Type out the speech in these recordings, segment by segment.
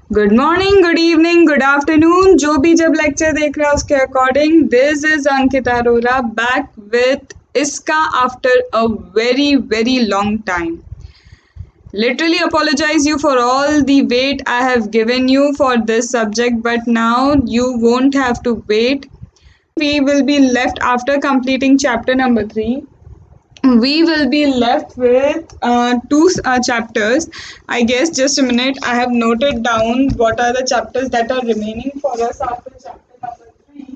Good morning, good evening, good afternoon, जो भी जब लेक्चर देख रहा है उसके according. This is Ankita Arora back with इसका after a very very long time. Literally apologize you for all the wait I have given you for this subject, but now you won't have to wait. We will be left after completing chapter number 3. We will be left with two chapters. I guess just a minute. I have noted down what are the chapters that are remaining for us after chapter number 3.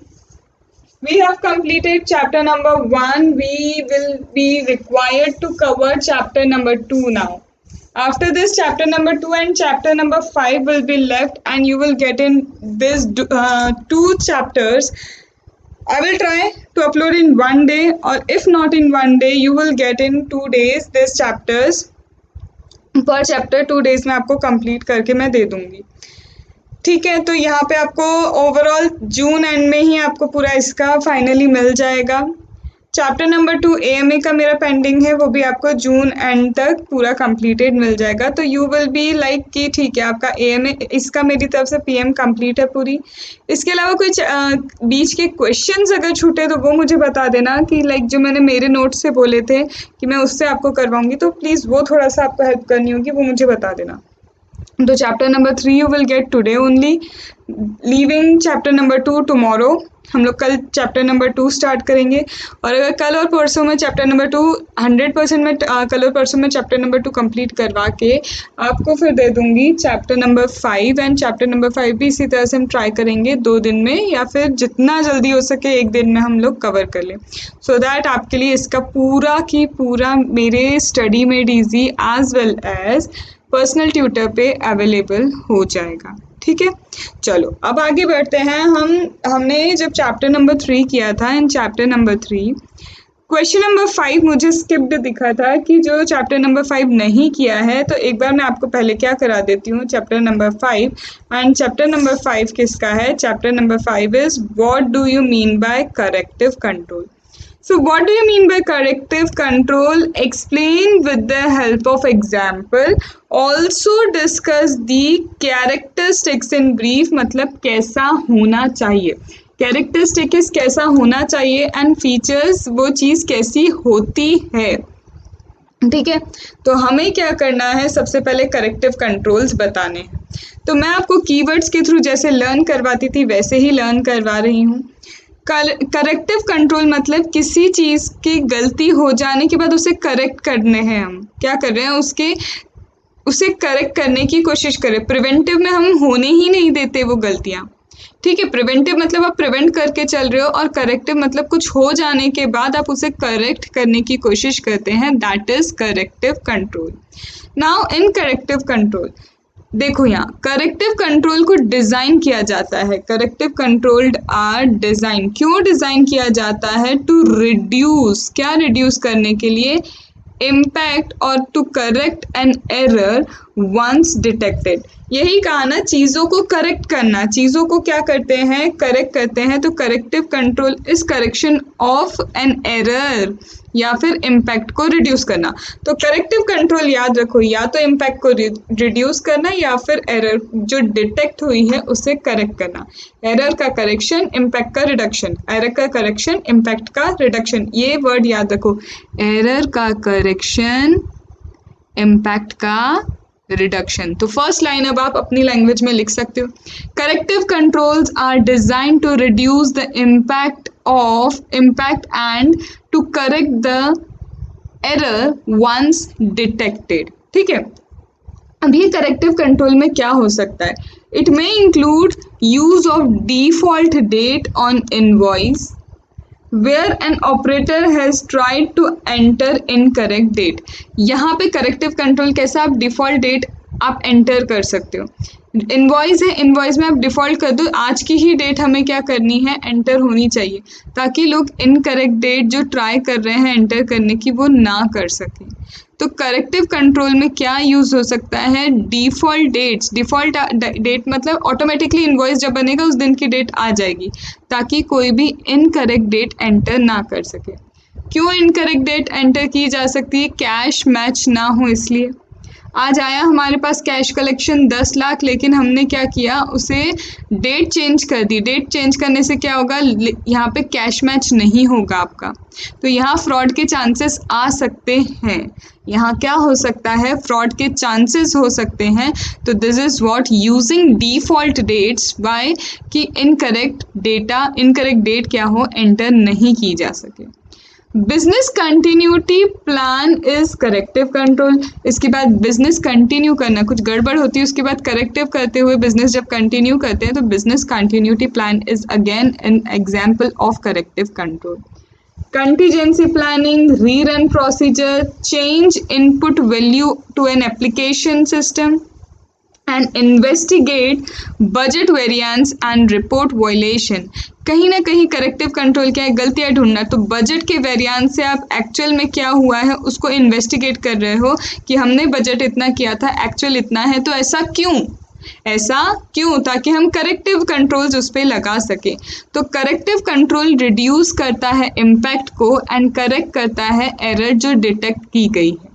We have completed chapter number 1. We will be required to cover chapter number 2 now. After this, chapter number 2 and chapter number 5 will be left, and you will get in this two chapters. I will try to upload in one day, or if not in one day, you will get in 2 days these chapters. पर chapter 2 days में आपको complete करके मैं दे दूंगी. ठीक है, तो यहाँ पे आपको ओवरऑल जून एंड में ही आपको पूरा इसका फाइनली मिल जाएगा. चैप्टर नंबर 2 एएमए का मेरा पेंडिंग है, वो भी आपको जून एंड तक पूरा कंप्लीटेड मिल जाएगा. तो यू विल बी लाइक कि ठीक है, आपका एएमए इसका मेरी तरफ से पीएम कंप्लीट है पूरी. इसके अलावा कुछ बीच के क्वेश्चंस अगर छूटे तो वो मुझे बता देना कि लाइक जो मैंने मेरे नोट से बोले थे कि मैं उससे आपको करवाऊंगी, तो प्लीज़ वो थोड़ा सा आपको हेल्प करनी होगी, वो मुझे बता देना. तो chapter number 3 you will get today only, leaving chapter number 2 tomorrow. हम लोग कल चैप्टर नंबर 2 स्टार्ट करेंगे, और अगर कल और परसों में चैप्टर नंबर 2 100% में कल और परसों में चैप्टर नंबर 2 कंप्लीट करवा के आपको फिर दे दूंगी chapter number 5. And chapter number 5 भी इसी तरह से हम ट्राई करेंगे 2 दिन में, या फिर जितना जल्दी हो सके 1 दिन में हम लोग कवर कर लें, सो दैट आपके लिए इसका पूरा की पूरा मेरे study made easy as well as personal tutor पे अवेलेबल हो जाएगा. ठीक है, चलो अब आगे बढ़ते हैं. हमने जब चैप्टर नंबर 3 किया था, in chapter number 3 question number 5 मुझे स्किप्ड दिखा था कि जो चैप्टर नंबर 5 नहीं किया है, तो एक बार मैं आपको पहले क्या करा देती हूँ. Chapter number 5, and chapter number 5 किसका है? Chapter number 5 is what do you mean by corrective control. So what do you mean by corrective control? Explain with the help of example. Also discuss the characteristics in brief. मतलब कैसा होना चाहिए, characteristics कैसा होना चाहिए, and features वो चीज़ कैसी होती है. ठीक है, तो हमें क्या करना है, सबसे पहले करेक्टिव कंट्रोल्स बताने हैं. तो मैं आपको कीवर्ड्स के थ्रू जैसे लर्न करवाती थी वैसे ही लर्न करवा रही हूँ. करेक्टिव कंट्रोल मतलब किसी चीज़ की गलती हो जाने के बाद उसे करेक्ट करने हैं. हम क्या कर रहे हैं, उसे करेक्ट करने की कोशिश करें. प्रिवेंटिव में हम होने ही नहीं देते वो गलतियाँ. ठीक है, प्रिवेंटिव मतलब आप प्रिवेंट करके चल रहे हो, और करेक्टिव मतलब कुछ हो जाने के बाद आप उसे करेक्ट करने की कोशिश करते हैं. That is corrective control. Now in corrective control देखो, यहाँ करेक्टिव कंट्रोल को डिज़ाइन किया जाता है. Corrective controlled are design. क्यों डिज़ाइन किया जाता है? टू रिड्यूस, क्या रिड्यूस करने के लिए? इम्पैक्ट, और to correct an error once detected. यही कहा ना, चीज़ों को करेक्ट करना. चीज़ों को क्या करते हैं? करेक्ट करते हैं. तो corrective control is correction of an error, या फिर इम्पैक्ट को रिड्यूस करना. तो करेक्टिव कंट्रोल याद रखो, या तो इम्पैक्ट को रिड्यूस करना, या फिर एरर जो डिटेक्ट हुई है उसे करेक्ट करना. एरर का करेक्शन, इम्पैक्ट का रिडक्शन. एरर का करेक्शन, इम्पैक्ट का रिडक्शन, ये वर्ड याद रखो. एरर का करेक्शन, इम्पैक्ट का रिडक्शन. तो फर्स्ट लाइन अब आप अपनी लैंग्वेज में लिख सकते हो. Corrective controls are design to reduce the impact and to correct the error once detected. ठीक है, अब ये करेक्टिव कंट्रोल में क्या हो सकता है? It may include use of default date on invoice where an operator has tried to enter incorrect date. यहाँ पे करेक्टिव कंट्रोल कैसा? आप डिफ़ॉल्ट डेट आप एंटर कर सकते हो. इनवॉइस है, इनवॉइस में आप डिफ़ॉल्ट कर दो, आज की ही डेट हमें क्या करनी है? एंटर होनी चाहिए, ताकि लोग इनकरेक्ट डेट जो ट्राई कर रहे हैं एंटर करने की वो ना कर सकें. तो करेक्टिव कंट्रोल में क्या यूज़ हो सकता है? Default dates. डिफ़ॉल्ट डेट मतलब ऑटोमेटिकली इनवॉइस जब बनेगा उस दिन की डेट आ जाएगी, ताकि कोई भी इनकरेक्ट डेट एंटर ना कर सके. क्यों इनकरेक्ट डेट एंटर की जा सकती है? कैश मैच ना हो इसलिए. आज आया हमारे पास कैश कलेक्शन 10 लाख, लेकिन हमने क्या किया, उसे डेट चेंज कर दी। डेट चेंज करने से क्या होगा, यहाँ पे कैश मैच नहीं होगा आपका, तो यहाँ फ्रॉड के चांसेस आ सकते हैं। यहाँ क्या हो सकता है, फ्रॉड के चांसेस हो सकते हैं। तो this is what using default dates, by कि इनकरेक्ट डेट क्या हो, एंटर नहीं की जा सके। Business continuity plan is corrective control. इसके बाद बिजनेस कंटिन्यू करना, कुछ गड़बड़ होती है उसके बाद करेक्टिव करते हुए बिजनेस जब कंटिन्यू करते हैं तो business continuity plan is again an example of corrective control. Contingency planning, rerun procedure, change input value to an application system, and investigate budget variance and report violation। कहीं ना कहीं corrective control क्या है, गलतियां ढूंढना। तो बजट के variance से आप एक्चुअल में क्या हुआ है उसको इन्वेस्टिगेट कर रहे हो कि हमने बजट इतना किया था, एक्चुअल इतना है, तो ऐसा क्यों, ताकि हम करेक्टिव कंट्रोल्स उस पर लगा सके। तो करेक्टिव कंट्रोल रिड्यूस करता है इम्पैक्ट को एंड करेक्ट करता है एरर जो डिटेक्ट की गई है।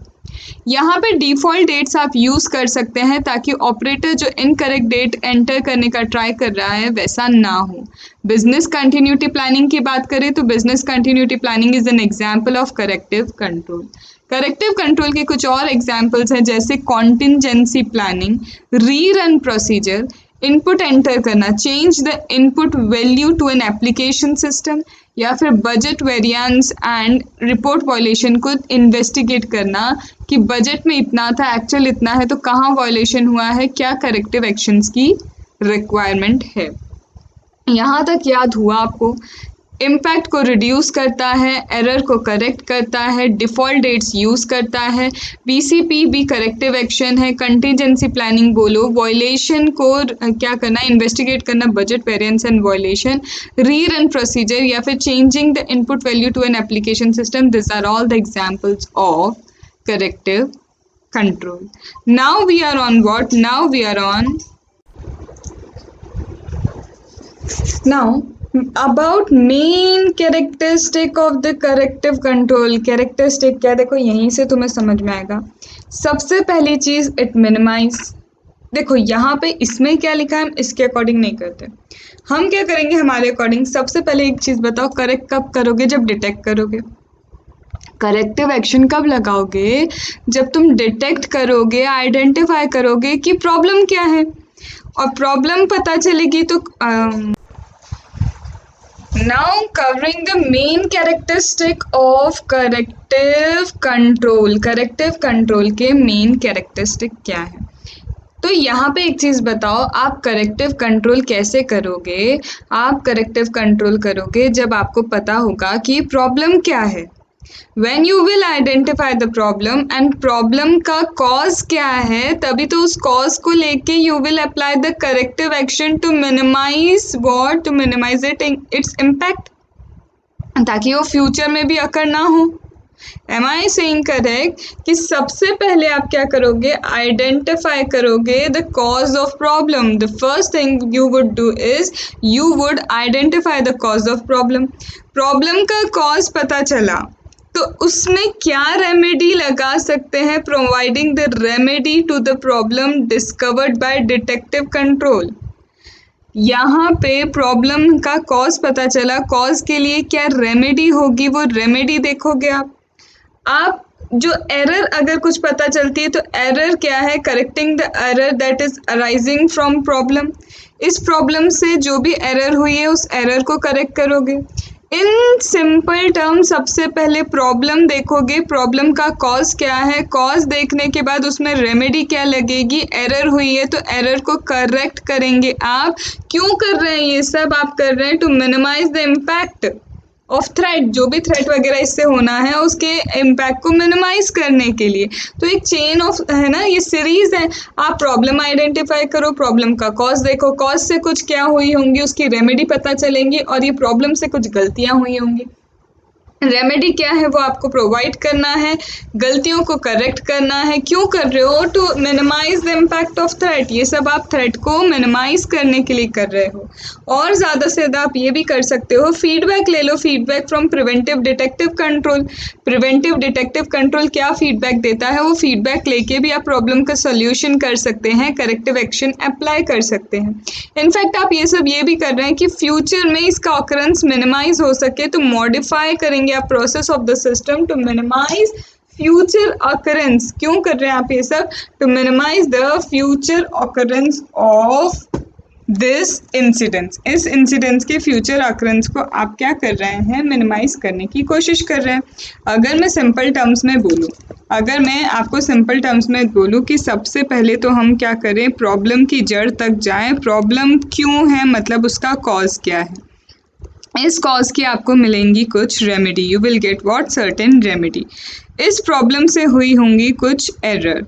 यहाँ पे डिफ़ॉल्ट डेट्स आप यूज़ कर सकते हैं ताकि ऑपरेटर जो इनकरेक्ट डेट एंटर करने का ट्राई कर रहा है वैसा ना हो। बिजनेस कंटिन्यूटी प्लानिंग की बात करें तो business continuity planning is an example of corrective control. Corrective control के कुछ और एग्जाम्पल्स हैं जैसे contingency planning, rerun procedure, input enter करना, change the input value to an application system, या फिर budget variance and report violation को investigate करना कि बजट में इतना था, एक्चुअल इतना है, तो कहाँ वायलेशन हुआ है, क्या करेक्टिव एक्शंस की रिक्वायरमेंट है। यहाँ तक याद हुआ आपको। इम्पैक्ट को रिड्यूस करता है, एरर को करेक्ट करता है, डिफ़ॉल्ट डेट्स यूज़ करता है, बीसीपी भी करेक्टिव एक्शन है, कंटीजेंसी प्लानिंग बोलो, वॉयलेशन को क्या करना, इन्वेस्टिगेट करना, budget variance and violation, rerun procedure, या फिर changing the input value to an application system. This are all the examples of corrective control. Now we are on what, now we are on now about main characteristic of the corrective control। characteristic क्या, देखो यहीं से तुम्हें समझ में आएगा। सबसे पहली चीज इट मिनिमाइज। देखो यहाँ पे इसमें क्या लिखा है, हम इसके अकॉर्डिंग नहीं करते, हम क्या करेंगे हमारे अकॉर्डिंग। सबसे पहले एक चीज बताओ, करेक्ट कब करोगे, जब डिटेक्ट करोगे। करेक्टिव एक्शन कब लगाओगे, जब तुम डिटेक्ट करोगे, आइडेंटिफाई करोगे कि प्रॉब्लम क्या है, और प्रॉब्लम पता चलेगी तो Now covering the main characteristic of corrective control। corrective control के main characteristic क्या है। तो यहाँ पे एक चीज़ बताओ, आप करेक्टिव कंट्रोल कैसे करोगे। आप करेक्टिव कंट्रोल करोगे जब आपको पता होगा कि प्रॉब्लम क्या है। When you will identify the problem and problem का cause क्या है, तभी तो उस cause को लेके you will apply the corrective action to minimize what, to minimize its impact, ताकि वो फ्यूचर में भी अकर ना हो। Am I saying correct कि सबसे पहले आप क्या करोगे, आइडेंटिफाई करोगे the cause of problem। The first thing you would do is you would identify the cause of problem। Problem का cause पता चला तो उसमें क्या रेमेडी लगा सकते हैं, providing the remedy to the problem discovered by detective control. यहाँ पे प्रॉब्लम का कॉज पता चला, कॉज के लिए क्या रेमेडी होगी, वो रेमेडी देखोगे आप जो एरर अगर कुछ पता चलती है तो एरर क्या है, correcting the error that is arising from problem. इस प्रॉब्लम से जो भी एरर हुई है उस एरर को करेक्ट करोगे। इन सिंपल टर्म सबसे पहले प्रॉब्लम देखोगे, प्रॉब्लम का कॉज क्या है, कॉज देखने के बाद उसमें रेमेडी क्या लगेगी, एरर हुई है तो एरर को करेक्ट करेंगे। आप क्यों कर रहे हैं ये सब, आप कर रहे हैं to minimize the impact of threat. जो भी थ्रेट वगैरह इससे होना है उसके इम्पैक्ट को मिनिमाइज करने के लिए। तो एक चेन ऑफ है ना, ये सीरीज है। आप प्रॉब्लम आइडेंटिफाई करो, प्रॉब्लम का कॉज देखो, कॉज से कुछ क्या हुई होंगी उसकी रेमेडी पता चलेंगी, और ये प्रॉब्लम से कुछ गलतियां हुई होंगी। रेमेडी क्या है वो आपको प्रोवाइड करना है, गलतियों को करेक्ट करना है। क्यों कर रहे हो? To minimize the impact of threat. ये सब आप थ्रेट को मिनिमाइज करने के लिए कर रहे हो। और ज़्यादा से ज़्यादा आप ये भी कर सकते हो, फीडबैक ले लो, feedback from preventive detective control. Preventive detective control क्या फीडबैक देता है? वो फीडबैक लेके भी आप प्रॉब्लम का सोल्यूशन कर सकते हैं, करेक्टिव एक्शन अप्लाई कर सकते हैं। इनफैक्ट आप ये सब ये भी कर रहे हैं कि फ्यूचर में इसका ऑकरेंस मिनिमाइज हो सके तो मॉडिफाई करेंगे आप process of the system to minimize future occurrence. क्यों कर रहे हैं आप ये सब? To minimize the future occurrence of this incidents. इस इंसिडेंट्स के फ्यूचर ऑकरेंस को आप क्या कर रहे हैं? मिनिमाइज करने की कोशिश कर रहे हैं। अगर मैं सिंपल टर्म्स में बोलूँ, अगर मैं आपको सिंपल टर्म्स में बोलूँ कि सबसे पहले तो हम क्या करें, प्रॉब्लम की जड़ तक जाएं। प्रॉब्लम क्यों है, मतलब उसका कॉज क्या है। इस कॉज की आपको मिलेंगी कुछ remedy, you will get what, certain remedy. इस प्रॉब्लम से हुई होंगी कुछ एरर,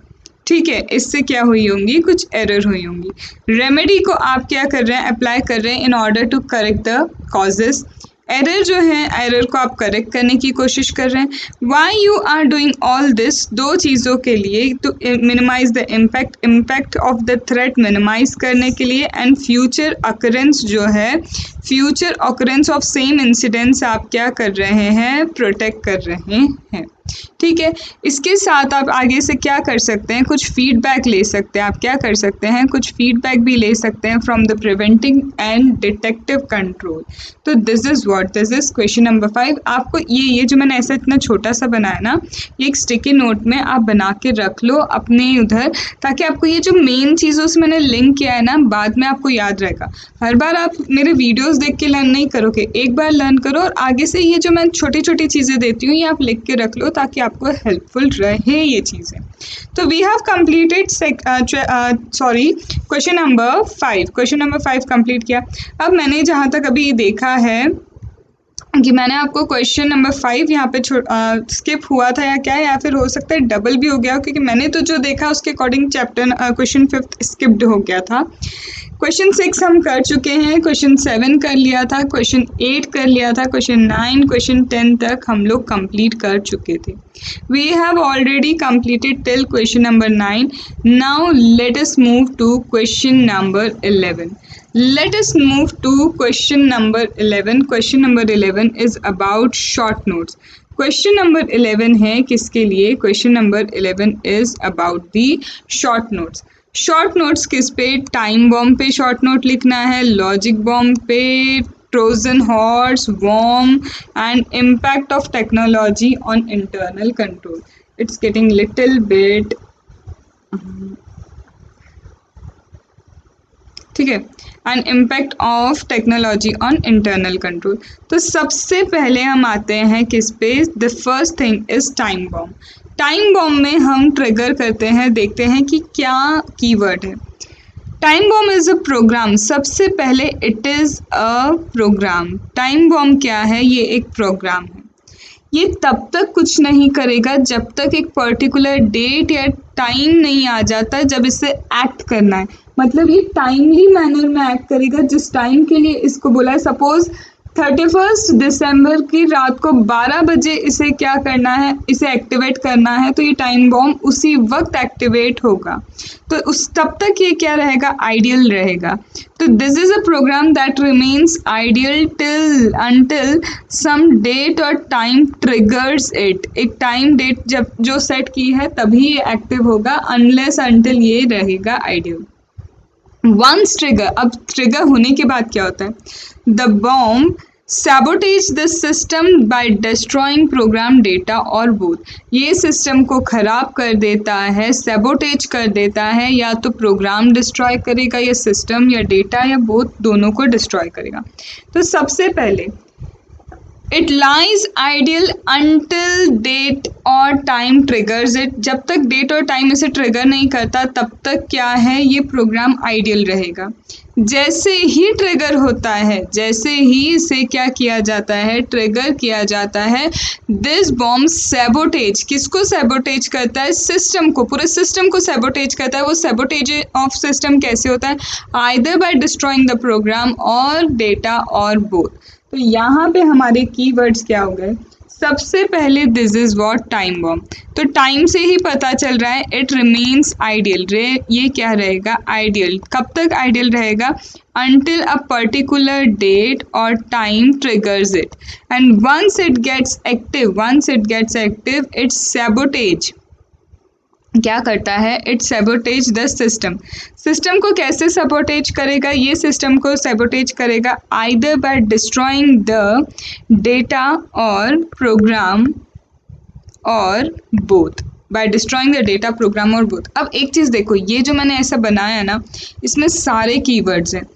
ठीक है, इससे क्या हुई होंगी, कुछ एरर हुई होंगी। रेमेडी को आप क्या कर रहे हैं, अप्लाई कर रहे हैं in order to correct the causes. Error जो है, एरर को आप करेक्ट करने की कोशिश कर रहे हैं। Why you are doing all this, दो चीज़ों के लिए, to minimize the impact of the threat minimize करने के लिए, एंड फ्यूचर अकरेंस जो है, future occurrence of same incidents आप क्या कर रहे हैं, प्रोटेक्ट कर रहे हैं। ठीक है, इसके साथ आप आगे से क्या कर सकते हैं, कुछ फीडबैक ले सकते हैं। आप क्या कर सकते हैं, कुछ फीडबैक भी ले सकते हैं from the preventing and detective control. तो this is what, this is question number 5। आपको ये जो मैंने ऐसा इतना छोटा सा बनाया ना, ये एक स्टिकी नोट में आप बना के रख लो अपने उधर, ताकि आपको ये जो मेन चीज़ों से मैंने लिंक किया है ना, बाद में आपको याद रहेगा। हर बार आप मेरे वीडियोस देख के लर्न नहीं करोगे, एक बार लर्न करो और आगे से ये जो मैं छोटी छोटी चीज़ें देती हूँ ये आप लिख के रख लो, ताकि आपको हेल्पफुल रहे ये चीज़ें। तो we have completed question number 5, question number 5 complete किया। अब मैंने जहाँ तक अभी देखा है कि मैंने आपको क्वेश्चन नंबर 5 यहाँ पे स्किप हुआ था या क्या, या फिर हो सकता है डबल भी हो गया, क्योंकि मैंने तो जो देखा उसके अकॉर्डिंग चैप्टर क्वेश्चन 5 स्किप्ड हो गया था। क्वेश्चन 6 हम कर चुके हैं, क्वेश्चन 7 कर लिया था, क्वेश्चन 8 कर लिया था, क्वेश्चन 9, क्वेश्चन 10 तक हम लोग कंप्लीट कर चुके थे। We have already completed till question number 9। Now let us move to question number 11। Let us move to question number 11. Question number 11 is about short notes. Question number 11 है किसके लिए? Question number 11 is about the short notes. Short notes किस पे? Time bomb पे short note लिखना है, logic bomb पे, Trojan horse, worm, and impact of technology on internal control. It's getting little bit, ठीक है, and impact of technology on internal control. तो सबसे पहले हम आते हैं किस पे? The first thing is time bomb. Time bomb में हम ट्रिगर करते हैं, देखते हैं कि क्या कीवर्ड है। Time bomb is a program. सबसे पहले it is a program. Time bomb क्या है? ये एक प्रोग्राम है। ये तब तक कुछ नहीं करेगा जब तक एक पर्टिकुलर डेट या टाइम नहीं आ जाता जब इसे एक्ट करना है। मतलब ये टाइमली मैनर में एक्ट करेगा जिस टाइम के लिए इसको बोला है। सपोज 31 दिसंबर की रात को 12 बजे इसे क्या करना है, इसे एक्टिवेट करना है, तो ये टाइम बॉम्ब उसी वक्त एक्टिवेट होगा। तो उस तब तक ये क्या रहेगा? आइडियल रहेगा। तो this is a program that remains ideal till until some date और टाइम ट्रिगर्स इट। एक टाइम डेट जब जो सेट की है तभी ये एक्टिव होगा, अनलेस अंटिल ये रहेगा आइडियल। वंस ट्रिगर, अब ट्रिगर होने के बाद क्या होता है? The bomb sabotage the system by destroying program data और both। ये सिस्टम को खराब कर देता है, sabotage कर देता है, या तो प्रोग्राम डिस्ट्रॉय करेगा या सिस्टम या डेटा या बोथ, दोनों को डिस्ट्रॉय करेगा। तो सबसे पहले it lies ideal until date और टाइम ट्रिगर्स इट। जब तक डेट और टाइम इसे ट्रिगर नहीं करता तब तक क्या है, ये प्रोग्राम आइडियल रहेगा। जैसे ही ट्रिगर होता है, जैसे ही इसे क्या किया जाता है, ट्रिगर किया जाता है, दिस बॉम्ब सैबोटेज, किसको सैबोटेज करता है? सिस्टम को, पूरे सिस्टम को सैबोटेज करता है। वो सैबोटेज ऑफ सिस्टम कैसे होता है? Either by destroying the program और डेटा और बोथ। तो यहाँ पे हमारे कीवर्ड्स क्या हो गए? सबसे पहले this is what time bomb. तो टाइम से ही पता चल रहा है इट रिमेन्स आइडियल। ये क्या रहेगा? आइडियल। कब तक आइडियल रहेगा? until a particular date or time triggers it, and once it gets active it's sabotage। क्या करता है? It sabotage the system. System को कैसे सैबोटेज करेगा? ये सिस्टम को सैबोटेज करेगा either by destroying the data और प्रोग्राम और both. By destroying the data, program और बोथ। अब एक चीज़ देखो, ये जो मैंने ऐसा बनाया ना, इसमें सारे कीवर्ड्स हैं।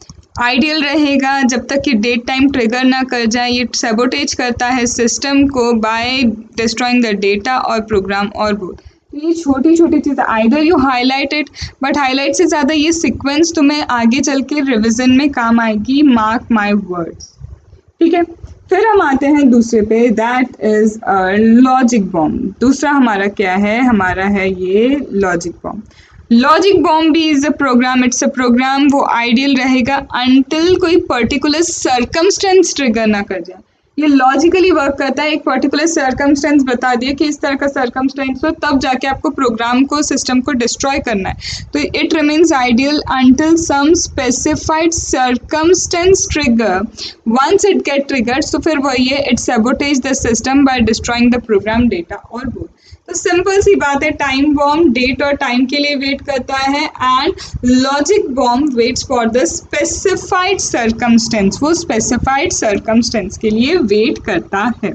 आइडियल रहेगा जब तक कि डेट टाइम ट्रिगर ना कर जाए। ये सैबोटेज करता है सिस्टम को बाय डिस्ट्रॉइंग द डेटा और प्रोग्राम और बोथ। तो ये छोटी छोटी चीज़ें, either you highlight it, but highlight से ज़्यादा ये सीक्वेंस तुम्हें आगे चल के रिविजन में काम आएगी। Mark my words. ठीक है, फिर हम आते हैं दूसरे पे, दैट इज लॉजिक बॉम्ब। दूसरा हमारा क्या है? हमारा है ये लॉजिक बॉम्ब। लॉजिक बॉम्ब भी is a program, it's a program. वो आइडियल रहेगा अनटिल कोई पर्टिकुलर सर्कमस्टेंस ट्रिगर ना कर जाए। ये लॉजिकली वर्क करता है। एक पर्टिकुलर सर्कमस्टेंस बता दिया कि इस तरह का सर्कमस्टेंस हो, तब जाके आपको प्रोग्राम को, सिस्टम को डिस्ट्रॉय करना है। तो it remains ideal until some specified circumstance trigger. Once it get triggered, तो फिर वही है, it sabotage the system by destroying the program, data और बोथ। तो सिंपल सी बात है, टाइम बॉम्ब डेट और टाइम के लिए वेट करता है and logic bomb waits for the specified circumstance. वो स्पेसिफाइड सर्कमस्टेंस के लिए वेट करता है।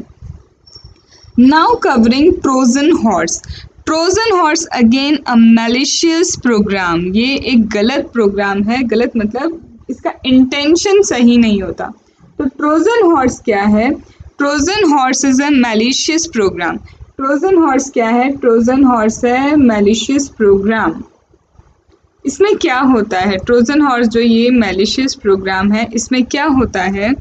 Now covering Trojan horse. Trojan horse again अ मैलिशियस प्रोग्राम। ये एक गलत प्रोग्राम है। गलत मतलब इसका इंटेंशन सही नहीं होता। तो ट्रोजन हॉर्स क्या है? Trojan horse is a malicious program. Trojan horse क्या है? ट्रोजन हॉर्स है मैलिशियस प्रोग्राम। इसमें क्या होता है? ट्रोजन हॉर्स जो ये मैलिशियस प्रोग्राम है, इसमें क्या होता है?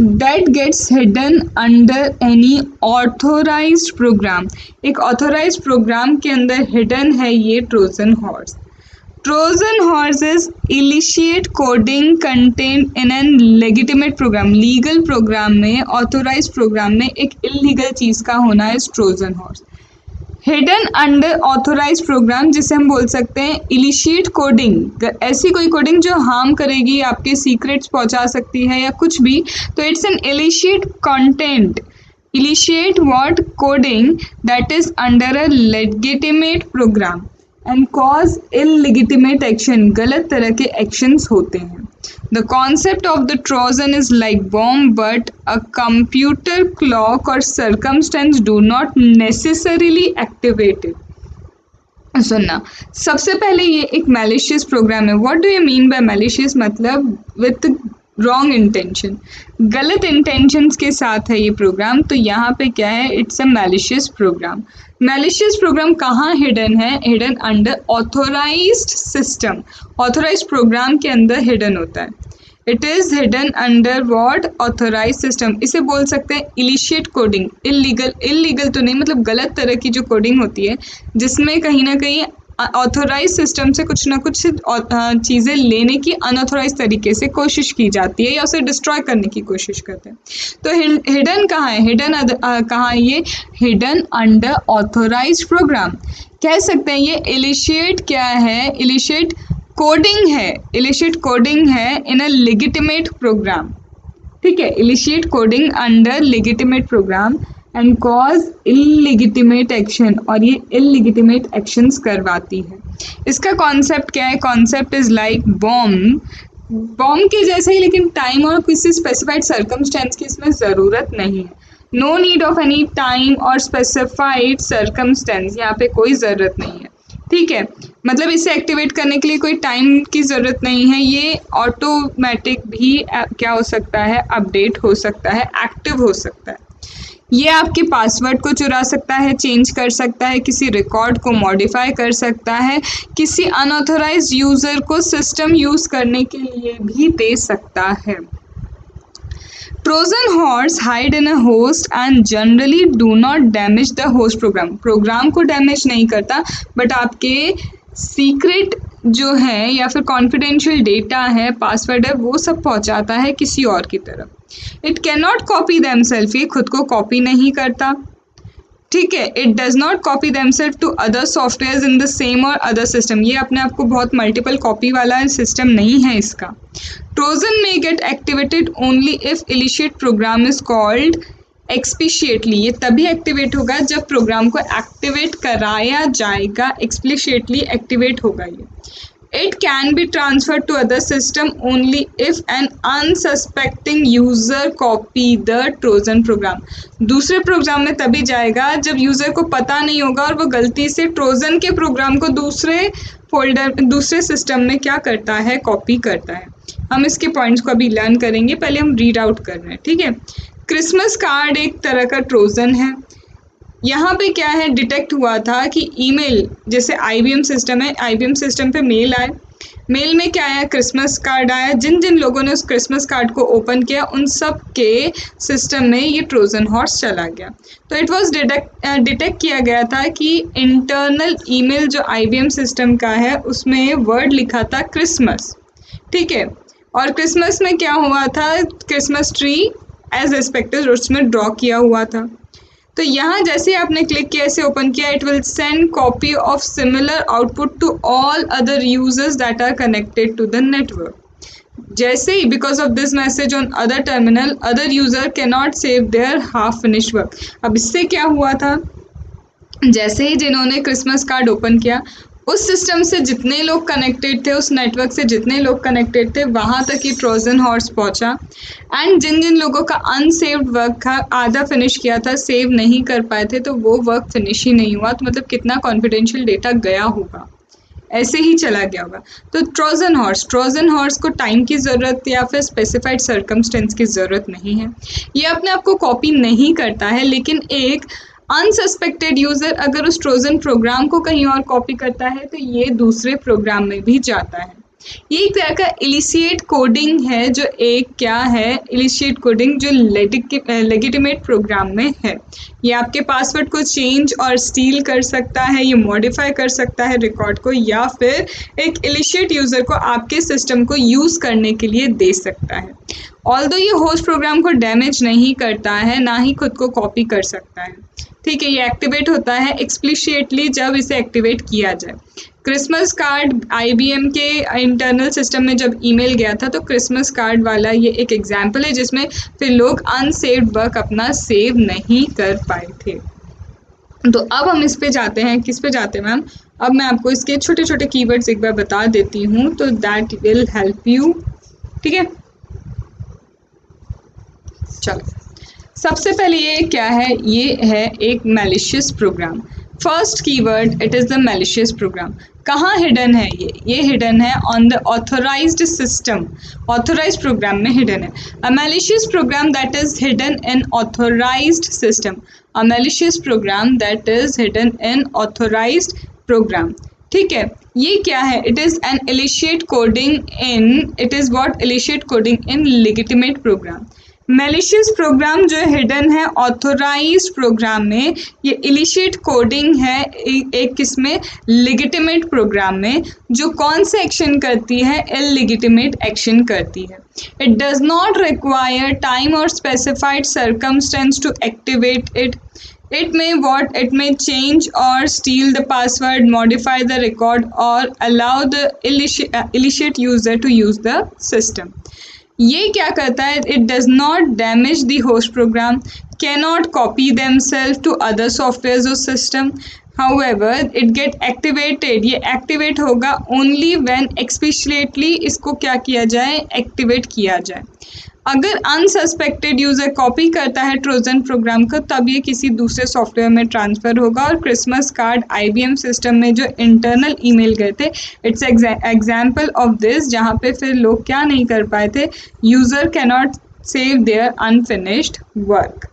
That gets hidden under any authorized program. एक ऑथोराइज्ड प्रोग्राम के अंदर हिडन है ये Trojan horse. Trojan horse is illicit coding contained in an legitimate program। Legal program में, ऑथोराइज प्रोग्राम में एक इलीगल चीज का होना है Trojan horse. Hidden under authorize program, जिसे हम बोल सकते हैं इलिशिएट कोडिंग। ऐसी कोई कोडिंग जो हार्म करेगी, आपके सीक्रेट्स पहुंचा सकती है या कुछ भी, तो it's an illicit content. Illicit what? Coding that is under a legitimate program and cause illegitimate action. गलत तरह के एक्शंस होते हैं। The concept of the Trojan is like bomb, but a computer clock or circumstance do not necessarily activate it. सुनना, सबसे पहले ये एक मैलिशियस प्रोग्राम है। What do you mean by malicious? मतलब विथ रॉन्ग इंटेंशन, गलत इंटेंशंस के साथ है ये प्रोग्राम। तो यहाँ पे क्या है? It's a malicious program. Malicious program कहाँ हिडन है? Hidden under authorized system. Authorized program के अंदर हिडन होता है। It is hidden under what? Authorize system. इसे बोल सकते हैं इलिशिएट कोडिंग। इलीगल तो नहीं, मतलब गलत तरह की जो कोडिंग होती है, जिसमें कहीं ना कहीं ऑथोराइज सिस्टम से कुछ ना कुछ चीज़ें लेने की अनऑथोराइज तरीके से कोशिश की जाती है या उसे डिस्ट्रॉय करने की कोशिश करते हैं। तो हिडन कहाँ है? हिडन कहाँ है ये? Hidden under authorize program. कह सकते हैं ये इलिशिएट क्या है? इलिशिएट कोडिंग है। इलिशिएट कोडिंग है इन अ लेजिटिमेट प्रोग्राम। ठीक है, illicit coding under legitimate program and cause illegitimate action, और ये इललिगिटिमेट एक्शंस करवाती है। इसका कॉन्सेप्ट क्या है? Concept is like bomb. Bomb के जैसे ही, लेकिन टाइम और किसी स्पेसिफाइड सर्कमस्टेंस की इसमें ज़रूरत नहीं है। No need of any time और स्पेसिफाइड सर्कमस्टेंस, यहाँ पे कोई ज़रूरत नहीं है। ठीक है, मतलब इसे एक्टिवेट करने के लिए कोई टाइम की ज़रूरत नहीं है। ये ऑटोमेटिक भी क्या हो सकता है? अपडेट हो सकता है, एक्टिव हो सकता है। ये आपके पासवर्ड को चुरा सकता है, चेंज कर सकता है, किसी रिकॉर्ड को मॉडिफाई कर सकता है, किसी अनऑथोराइज्ड यूज़र को सिस्टम यूज़ करने के लिए भी दे सकता है। Trojan horse hide in a host and generally do not damage the host program। Program को डैमेज नहीं करता, बट आपके सीक्रेट जो है या फिर कॉन्फिडेंशियल डेटा है, पासवर्ड है, वो सब पहुंचाता है किसी और की तरफ। It can not copy themselves, ये खुद को कॉपी नहीं करता, ठीक है। It does not copy themselves to other software in the same और अदर सिस्टम, ये अपने आप को बहुत मल्टीपल कॉपी वाला सिस्टम नहीं है इसका। ट्रोजन में get activated only if illicit program is called explicitly, ये तभी एक्टिवेट होगा जब प्रोग्राम को एक्टिवेट कराया जाएगा, एक्सप्लिशिएटली एक्टिवेट होगा ये। It can be transferred to other system only if an unsuspecting user copy the Trojan program, दूसरे प्रोग्राम में तभी जाएगा जब यूज़र को पता नहीं होगा और वो गलती से ट्रोजन के प्रोग्राम को दूसरे फोल्डर, दूसरे सिस्टम में क्या करता है, कॉपी करता है। हम इसके पॉइंट्स को अभी लर्न करेंगे, पहले हम रीड आउट कर रहे हैं, ठीक है। क्रिसमस कार्ड एक तरह का ट्रोजन है। यहाँ पे क्या है, डिटेक्ट हुआ था कि ईमेल, जैसे आईबीएम सिस्टम है, आईबीएम सिस्टम पे मेल आए, मेल में क्या आया, क्रिसमस कार्ड आया। जिन जिन लोगों ने उस क्रिसमस कार्ड को ओपन किया उन सब के सिस्टम में ये ट्रोजन हॉर्स चला गया। तो इट वाज डिटेक्ट किया गया था कि इंटरनल ईमेल जो आईबीएम सिस्टम का है उसमें वर्ड लिखा था क्रिसमस, ठीक है। और क्रिसमस में क्या हुआ था, क्रिसमस ट्री एज एक्सपेक्टेड उसमें ड्रॉ किया हुआ था। तो यहाँ जैसे आपने क्लिक किया, इसे ओपन किया, it will send copy of similar output to all other users that are connected to the network. जैसे ही because of this message on other terminal other user can not save their half finish work. अब इससे क्या हुआ था, जैसे ही जिन्होंने Christmas card open किया उस सिस्टम से जितने लोग कनेक्टेड थे, उस नेटवर्क से जितने लोग कनेक्टेड थे, वहाँ तक ये ट्रोजन हॉर्स पहुँचा। एंड जिन जिन लोगों का अनसेव्ड वर्क था, आधा फिनिश किया था, सेव नहीं कर पाए थे, तो वो वर्क फिनिश ही नहीं हुआ। तो मतलब कितना कॉन्फिडेंशियल डेटा गया होगा, ऐसे ही चला गया होगा। तो ट्रोजन हॉर्स को टाइम की ज़रूरत या फिर स्पेसिफाइड सर्कमस्टेंस की ज़रूरत नहीं है। ये अपने आप को कॉपी नहीं करता है, लेकिन एक अनसस्पेक्टेड यूज़र अगर उस ट्रोजन प्रोग्राम को कहीं और कॉपी करता है तो ये दूसरे प्रोग्राम में भी जाता है। ये एक तरह का इलिशिएट कोडिंग है, जो एक क्या है, इलिशिएट कोडिंग जो लेजिटिमेट प्रोग्राम में है। ये आपके पासवर्ड को चेंज और स्टील कर सकता है, ये मॉडिफाई कर सकता है रिकॉर्ड को, या फिर एक इलिशिएट यूज़र को आपके सिस्टम को यूज़ करने के लिए दे सकता है। ऑल्दो ये होस्ट प्रोग्राम को डैमेज नहीं करता है, ना ही खुद को कॉपी कर सकता है, ठीक है। ये एक्टिवेट होता है एक्सप्लिशिएटली जब इसे एक्टिवेट किया जाए। क्रिसमस कार्ड आईबीएम के इंटरनल सिस्टम में जब ईमेल गया था, तो क्रिसमस कार्ड वाला ये एक एग्जाम्पल है जिसमें फिर लोग अनसेव्ड वर्क अपना सेव नहीं कर पाए थे। तो अब हम इस पे जाते हैं, किस पे जाते हैं मैम, अब मैं आपको इसके छोटे छोटे कीवर्ड्स एक बार बता देती हूँ, तो दैट विल हेल्प यू, ठीक है। चलो, सबसे पहले ये क्या है, ये है एक malicious program. First keyword, it is the malicious program. कहाँ हिडन है ये हिडन है on the authorized system, authorized program में हिडन है। A malicious program that is hidden in authorized system, a malicious program that is hidden in authorized program, ठीक है। ये क्या है, it is an illicit coding in, it is what, illicit coding in legitimate program. Malicious program जो hidden है authorised program में, ये इलिशिएट coding है एक किसमें, लेजिटिमेट प्रोग्राम में, जो कौन से एक्शन करती है, इललेजिटिमेट एक्शन करती है। It does not require time और specified circumstance to activate it. It may change or steal the password, modify the record, or allow the illicit user to use the system. ये क्या करता है, it does not damage the host program, can not copy themselves to other software और system, however it get activated, ये activate होगा only when explicitly इसको क्या किया जाए, एक्टिवेट किया जाए। अगर अनसस्पेक्टेड यूज़र कॉपी करता है ट्रोजन प्रोग्राम को, तब ये किसी दूसरे सॉफ्टवेयर में ट्रांसफ़र होगा। और क्रिसमस कार्ड आईबीएम सिस्टम में जो इंटरनल ईमेल गए थे, इट्स एग्जाम्पल ऑफ दिस, जहाँ पे फिर लोग क्या नहीं कर पाए थे, user can not save there unfinished work,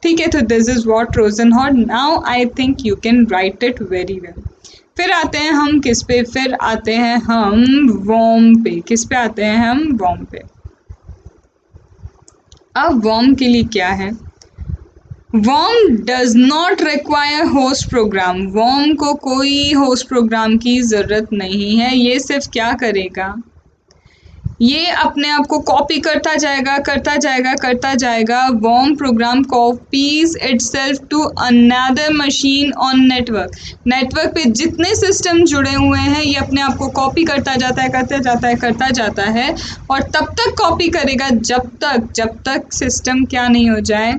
ठीक है। तो this is what Trojan horse, now I think you can write it very well. फिर आते हैं हम किस पे, फिर आते हैं हम वॉर्म पे। किस पे आते हैं हम, वॉर्म पे। अब वॉर्म के लिए क्या है, worm does not require host program, worm को कोई होस्ट प्रोग्राम की ज़रूरत नहीं है। ये सिर्फ क्या करेगा, ये अपने आप को कॉपी करता जाएगा करता जाएगा करता जाएगा। Worm program copies itself to another machine on network, network पे जितने सिस्टम जुड़े हुए हैं ये अपने आप को कॉपी करता जाता है करता जाता है करता जाता है, और तब तक कॉपी करेगा जब तक सिस्टम क्या नहीं हो जाए,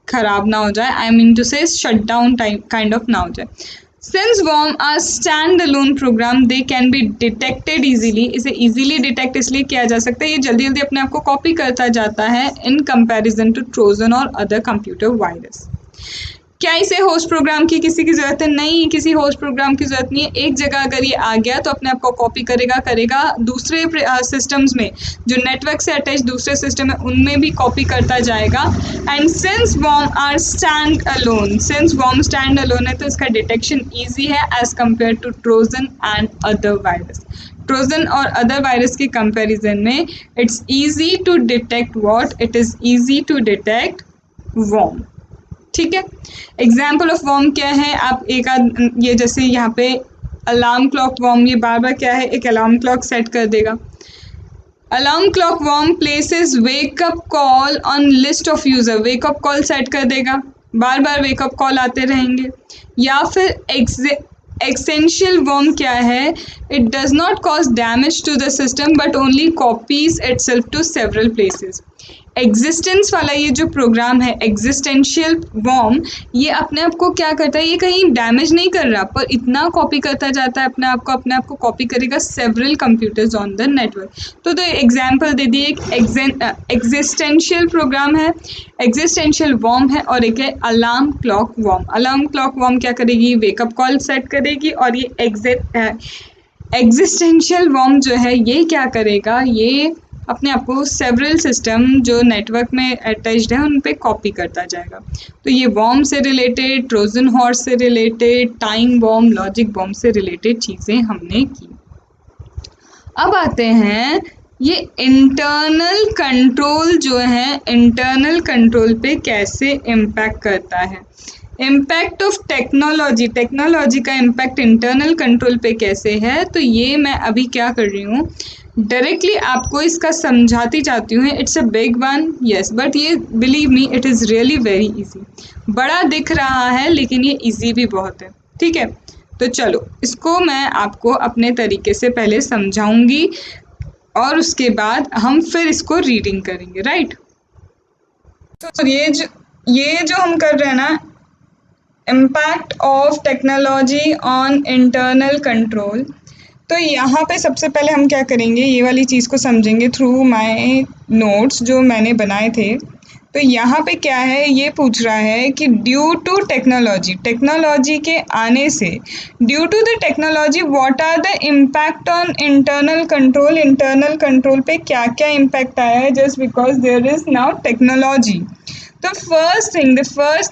खराब ना हो जाए, I mean to say shut down type kind of ना हो जाए। Since worm are stand alone program they can be detected easily, इसे इजीली डिटेक्ट इसलिए किया जा सकता है, ये जल्दी जल्दी अपने आप को कॉपी करता जाता है इन कंपैरिजन टू ट्रोजन और अदर कंप्यूटर वायरस। क्या इसे होस्ट प्रोग्राम की किसी की ज़रूरत है? नहीं, किसी होस्ट प्रोग्राम की ज़रूरत नहीं है। एक जगह अगर ये आ गया तो अपने आप को कॉपी करेगा दूसरे सिस्टम्स में, जो नेटवर्क से अटैच दूसरे सिस्टम है उनमें भी कॉपी करता जाएगा। And since worm are stand alone, since worm stand alone है तो इसका डिटेक्शन ईजी है as compare to Trojan and other virus. Trojan और अदर वायरस के कंपेरिजन में it's easy to detect what, it is easy to detect worm. ठीक है, example of worm क्या है, आप एक ये जैसे यहाँ पे अलार्म क्लॉक वर्म, ये बार बार क्या है, एक अलार्म क्लॉक सेट कर देगा। Alarm clock worm places wake up call on list of user, wake up call set कर देगा, बार बार वेकअप कॉल आते रहेंगे। या फिर एक्सेंशियल वर्म क्या है, it does not cause damage to the system but only copies itself to several places. Existence वाला ये जो प्रोग्राम है एग्जिस्टेंशियल वर्म, ये अपने आप को क्या करता है, ये कहीं डैमेज नहीं कर रहा पर इतना कॉपी करता जाता है अपने आप को कॉपी करेगा several computers on the network. तो एग्जांपल दे दिए, एक एग्जिस्टेंशियल प्रोग्राम है, एग्जिस्टेंशियल वर्म है, और एक है alarm clock worm. Alarm clock worm क्या करेगी, वेकअप कॉल सेट करेगी, और ये एग्जिस्टेंशियल वर्म जो है ये क्या करेगा, ये अपने आप को सेवरल सिस्टम जो नेटवर्क में अटैच्ड है उन पे कॉपी करता जाएगा। तो ये वर्म से रिलेटेड, ट्रोजन हॉर्स से related, time bomb, logic bomb से रिलेटेड चीज़ें हमने की। अब आते हैं ये इंटरनल कंट्रोल जो है, इंटरनल कंट्रोल पे कैसे इम्पैक्ट करता है। इम्पैक्ट ऑफ टेक्नोलॉजी, टेक्नोलॉजी का इम्पैक्ट इंटरनल कंट्रोल पे कैसे है, तो ये मैं अभी क्या कर रही हूँ, डायरेक्टली आपको इसका समझाती जाती हूँ। It's a big one, yes, but ये believe me it is really very easy. बड़ा दिख रहा है लेकिन ये इजी भी बहुत है। ठीक है, तो चलो इसको मैं आपको अपने तरीके से पहले समझाऊंगी और उसके बाद हम फिर इसको रीडिंग करेंगे, राइट। तो ये जो हम कर रहे हैं ना, impact of technology on internal control, तो यहाँ पे सबसे पहले हम क्या करेंगे, ये वाली चीज़ को समझेंगे थ्रू माय नोट्स जो मैंने बनाए थे। तो यहाँ पे क्या है, ये पूछ रहा है कि ड्यू टू टेक्नोलॉजी, टेक्नोलॉजी के आने से, due to the technology what are the impact on internal control, internal control पे क्या क्या इम्पैक्ट आया है just because there is now technology. तो first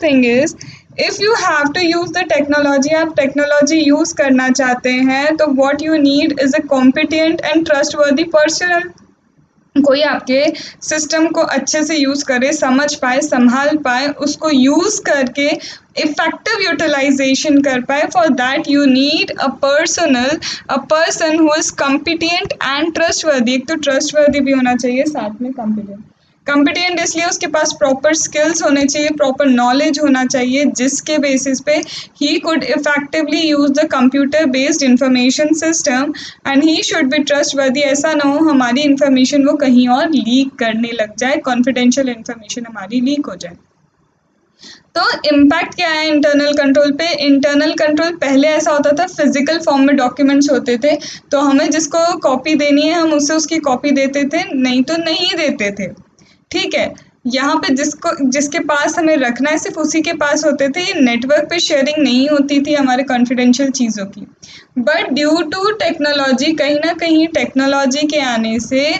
thing is, if you have to use the technology, आप टेक्नोलॉजी यूज़ करना चाहते हैं तो what you need is a competent and trustworthy person, कोई आपके सिस्टम को अच्छे से यूज़ करे, समझ पाए, संभाल पाए, उसको यूज़ करके इफेक्टिव यूटिलाइजेशन कर पाए। For that you need a person who is competent and trustworthy. एक तो ट्रस्टवर्दी भी होना चाहिए, साथ में कॉम्पिटेंट। कॉम्पिटेंट इसलिए उसके पास प्रॉपर स्किल्स होने चाहिए, प्रॉपर नॉलेज होना चाहिए, जिसके बेसिस पे he could effectively use the computer based information system, and he should be trustworthy. ऐसा ना हो हमारी इंफॉर्मेशन वो कहीं और लीक करने लग जाए, कॉन्फिडेंशियल इंफॉर्मेशन हमारी लीक हो जाए। तो इम्पैक्ट क्या है इंटरनल कंट्रोल पे, इंटरनल कंट्रोल पहले ऐसा होता था फिजिकल फॉर्म में डॉक्यूमेंट्स होते थे, तो हमें जिसको कॉपी देनी है हम उसे उसकी कॉपी देते थे, नहीं तो नहीं देते थे। ठीक है, यहाँ पे जिसके पास हमें रखना है सिर्फ उसी के पास होते थे, ये नेटवर्क पे शेयरिंग नहीं होती थी हमारे कॉन्फिडेंशियल चीज़ों की। बट ड्यू टू टेक्नोलॉजी, कहीं ना कहीं टेक्नोलॉजी के आने से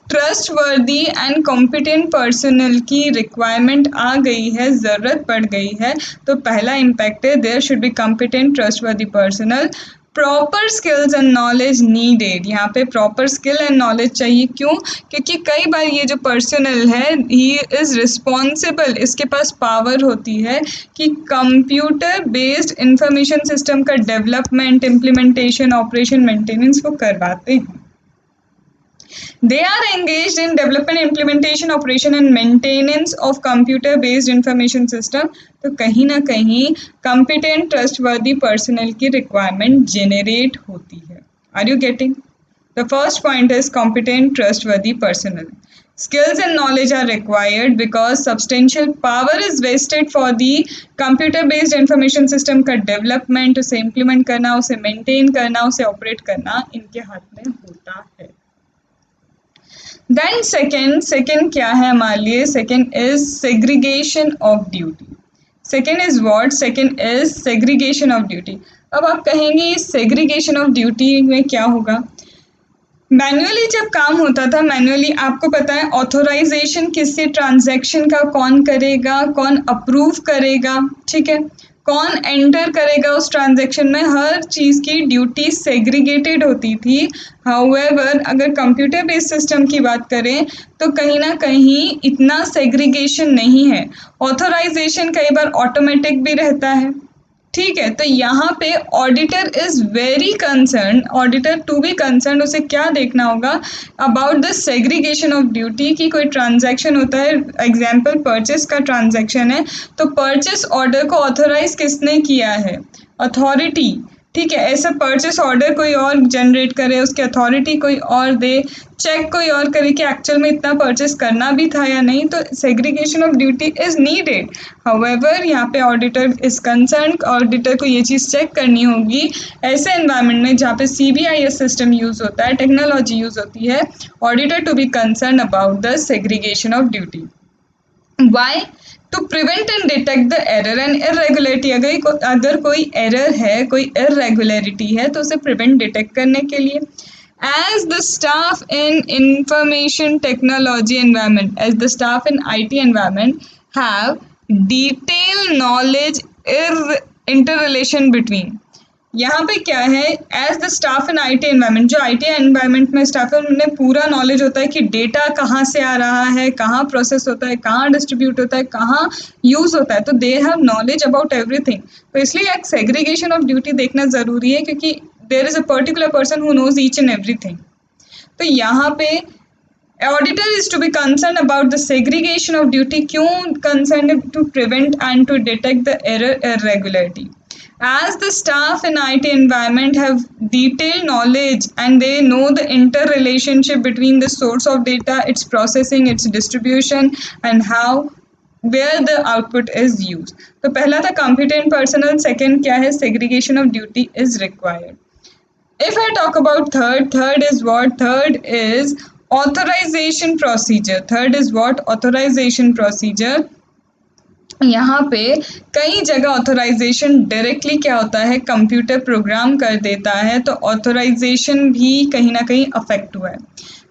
ट्रस्टवर्दी एंड कॉम्पिटेंट पर्सनल की रिक्वायरमेंट आ गई है, ज़रूरत पड़ गई है। तो पहला इम्पैक्ट है, there should be competent trustworthy personal proper skills and knowledge needed, यहाँ पे प्रॉपर स्किल एंड नॉलेज चाहिए। क्यों? क्योंकि कई बार ये जो पर्सनल है ही इज़ रिस्पॉन्सिबल, इसके पास पावर होती है कि कंप्यूटर बेस्ड इंफॉर्मेशन सिस्टम का डेवलपमेंट, इम्प्लीमेंटेशन, ऑपरेशन, मेंटेनेंस वो करवाते हैं। They are engaged in development, implementation, operation and maintenance of computer-based information system. तो कहीं ना कहीं competent, trustworthy personnel की requirement generate होती है। Are you getting? The first point is competent, trustworthy personnel. Skills and knowledge are required because substantial power is wasted for the computer-based information system का development, उसे implement करना, उसे maintain करना, उसे operate करना इनके हाथ में होता है। Then second क्या है हमारे लिए? Second is segregation of duty. Second is what? Second is segregation of duty. अब आप कहेंगे segregation of duty में क्या होगा? मैन्युअली जब काम होता था, मैन्युअली आपको पता है ऑथोराइजेशन किससे ट्रांजैक्शन का कौन करेगा, कौन अप्रूव करेगा, ठीक है, कौन एंटर करेगा उस ट्रांजैक्शन में, हर चीज़ की ड्यूटी सेग्रीगेटेड होती थी। हाउएवर अगर कंप्यूटर बेस्ड सिस्टम की बात करें तो कहीं ना कहीं इतना सेग्रीगेशन नहीं है। ऑथोराइजेशन कई बार ऑटोमेटिक भी रहता है, ठीक है। तो यहाँ पे auditor is very concern, auditor to be concern, उसे क्या देखना होगा about the segregation of duty कि कोई ट्रांजैक्शन होता है, एग्जाम्पल परचेस का ट्रांजैक्शन है, तो परचेस ऑर्डर को ऑथोराइज किसने किया है? अथॉरिटी, ठीक है। ऐसा परचेस ऑर्डर कोई और जनरेट करे, उसकी अथॉरिटी कोई और दे, चेक कोई और करे कि एक्चुअल में इतना परचेस करना भी था या नहीं, तो segregation of duty is needed. However यहाँ पे ऑडिटर इज कंसर्न, ऑडिटर को ये चीज़ चेक करनी होगी ऐसे एनवायरनमेंट में जहाँ पे CBIS सिस्टम यूज होता है, टेक्नोलॉजी यूज होती है, auditor to be concern about the segregation of duty. Why? To prevent and detect the error and irregularity. अगर कोई एरर है, कोई इरेगुलरिटी है, तो उसे प्रिवेंट डिटेक्ट करने के लिए। As the staff in information technology environment, as the staff in IT environment have detailed knowledge interrelation between, यहाँ पे क्या है, as the staff in IT environment, जो IT एनवायरनमेंट में स्टाफ है उन्हें पूरा नॉलेज होता है कि डेटा कहाँ से आ रहा है, कहाँ प्रोसेस होता है, कहाँ डिस्ट्रीब्यूट होता है, कहाँ यूज होता है, तो they have knowledge about everything. तो इसलिए एक सेग्रीगेशन ऑफ ड्यूटी देखना जरूरी है, क्योंकि there is a particular person who knows each and everything. तो यहाँ पे auditor is to be concerned about the segregation of duty. क्यों concerned? To prevent and to detect the error irregularity. As the staff in IT environment have detailed knowledge and they know the interrelationship between the source of data, its processing, its distribution and how where the output is used. तो पहला था competent personnel, second क्या है? Segregation of duty is required. If I talk about third is what? Third is authorization procedure. Third is what? Authorization procedure. यहाँ पे कई जगह authorisation directly क्या होता है, कंप्यूटर प्रोग्राम कर देता है, तो ऑथोराइजेशन भी कहीं ना कहीं अफेक्ट हुआ है।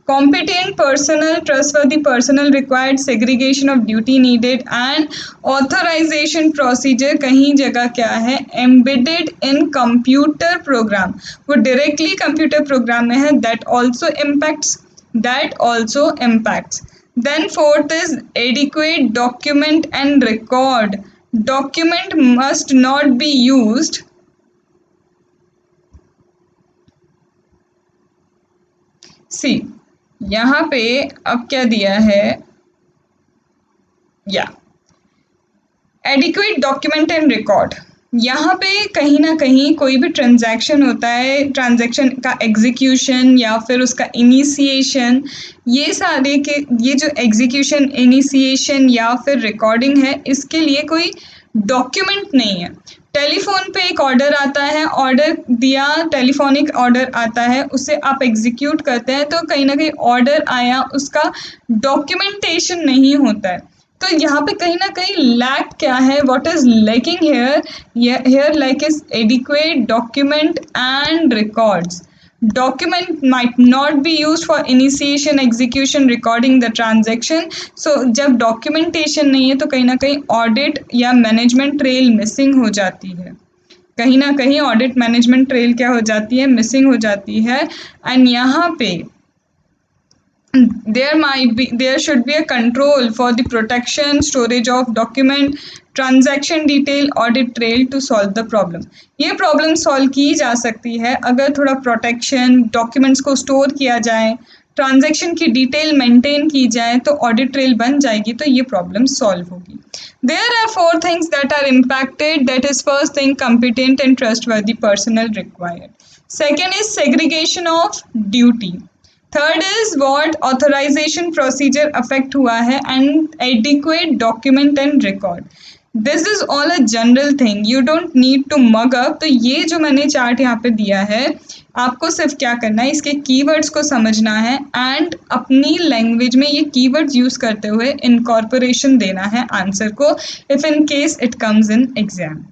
Competent personnel, trustworthy personnel required, segregation of duty needed and authorization procedure कहीं जगह क्या है, embedded in computer program, वो directly computer program में है, that also impacts. Then fourth is adequate document and record. Document must not be used see यहाँ पे अब क्या दिया है, या एडिक्वेट डॉक्यूमेंट एंड रिकॉर्ड। यहाँ पे कहीं ना कहीं कोई भी ट्रांजैक्शन होता है, ट्रांजैक्शन का एग्जीक्यूशन या फिर उसका इनिशिएशन, ये सारे के ये जो एग्जीक्यूशन, इनिशिएशन या फिर रिकॉर्डिंग है, इसके लिए कोई डॉक्यूमेंट नहीं है। टेलीफोन पे एक ऑर्डर आता है, ऑर्डर दिया, टेलीफोनिक ऑर्डर आता है, उसे आप एग्जीक्यूट करते हैं, तो कहीं ना कहीं ऑर्डर आया, उसका डॉक्यूमेंटेशन नहीं होता है। तो यहाँ पे कहीं ना कहीं लैक क्या है, what is lacking here lack is adequate document and records. document might not be used for initiation, execution, recording the transaction. So जब documentation नहीं है तो कहीं ना कहीं audit या management trail missing हो जाती है। कहीं ना कहीं ऑडिट मैनेजमेंट ट्रेल क्या हो जाती है, मिसिंग हो जाती है। एंड यहाँ पे there should be a control for the protection storage of document transaction detail audit trail to solve the problem। ये प्रॉब्लम सॉल्व की जा सकती है अगर थोड़ा प्रोटेक्शन डॉक्यूमेंट्स को स्टोर किया जाए, ट्रांजैक्शन की डिटेल मेंटेन की जाए तो ऑडिट ट्रेल बन जाएगी, तो ये प्रॉब्लम सॉल्व होगी। There are 4 things that are impacted, that is first thing competent and trustworthy personnel required, second is segregation of duty, third is what authorization procedure affect हुआ है and adequate document and record. This is all a general thing, you don't need to mug up. तो ये जो मैंने chart यहाँ पे दिया है, आपको सिर्फ क्या करना है, इसके कीवर्ड्स को समझना है एंड अपनी लैंग्वेज में ये कीवर्ड्स यूज करते हुए इनकॉर्पोरेशन देना है आंसर को, if in case it comes in exam.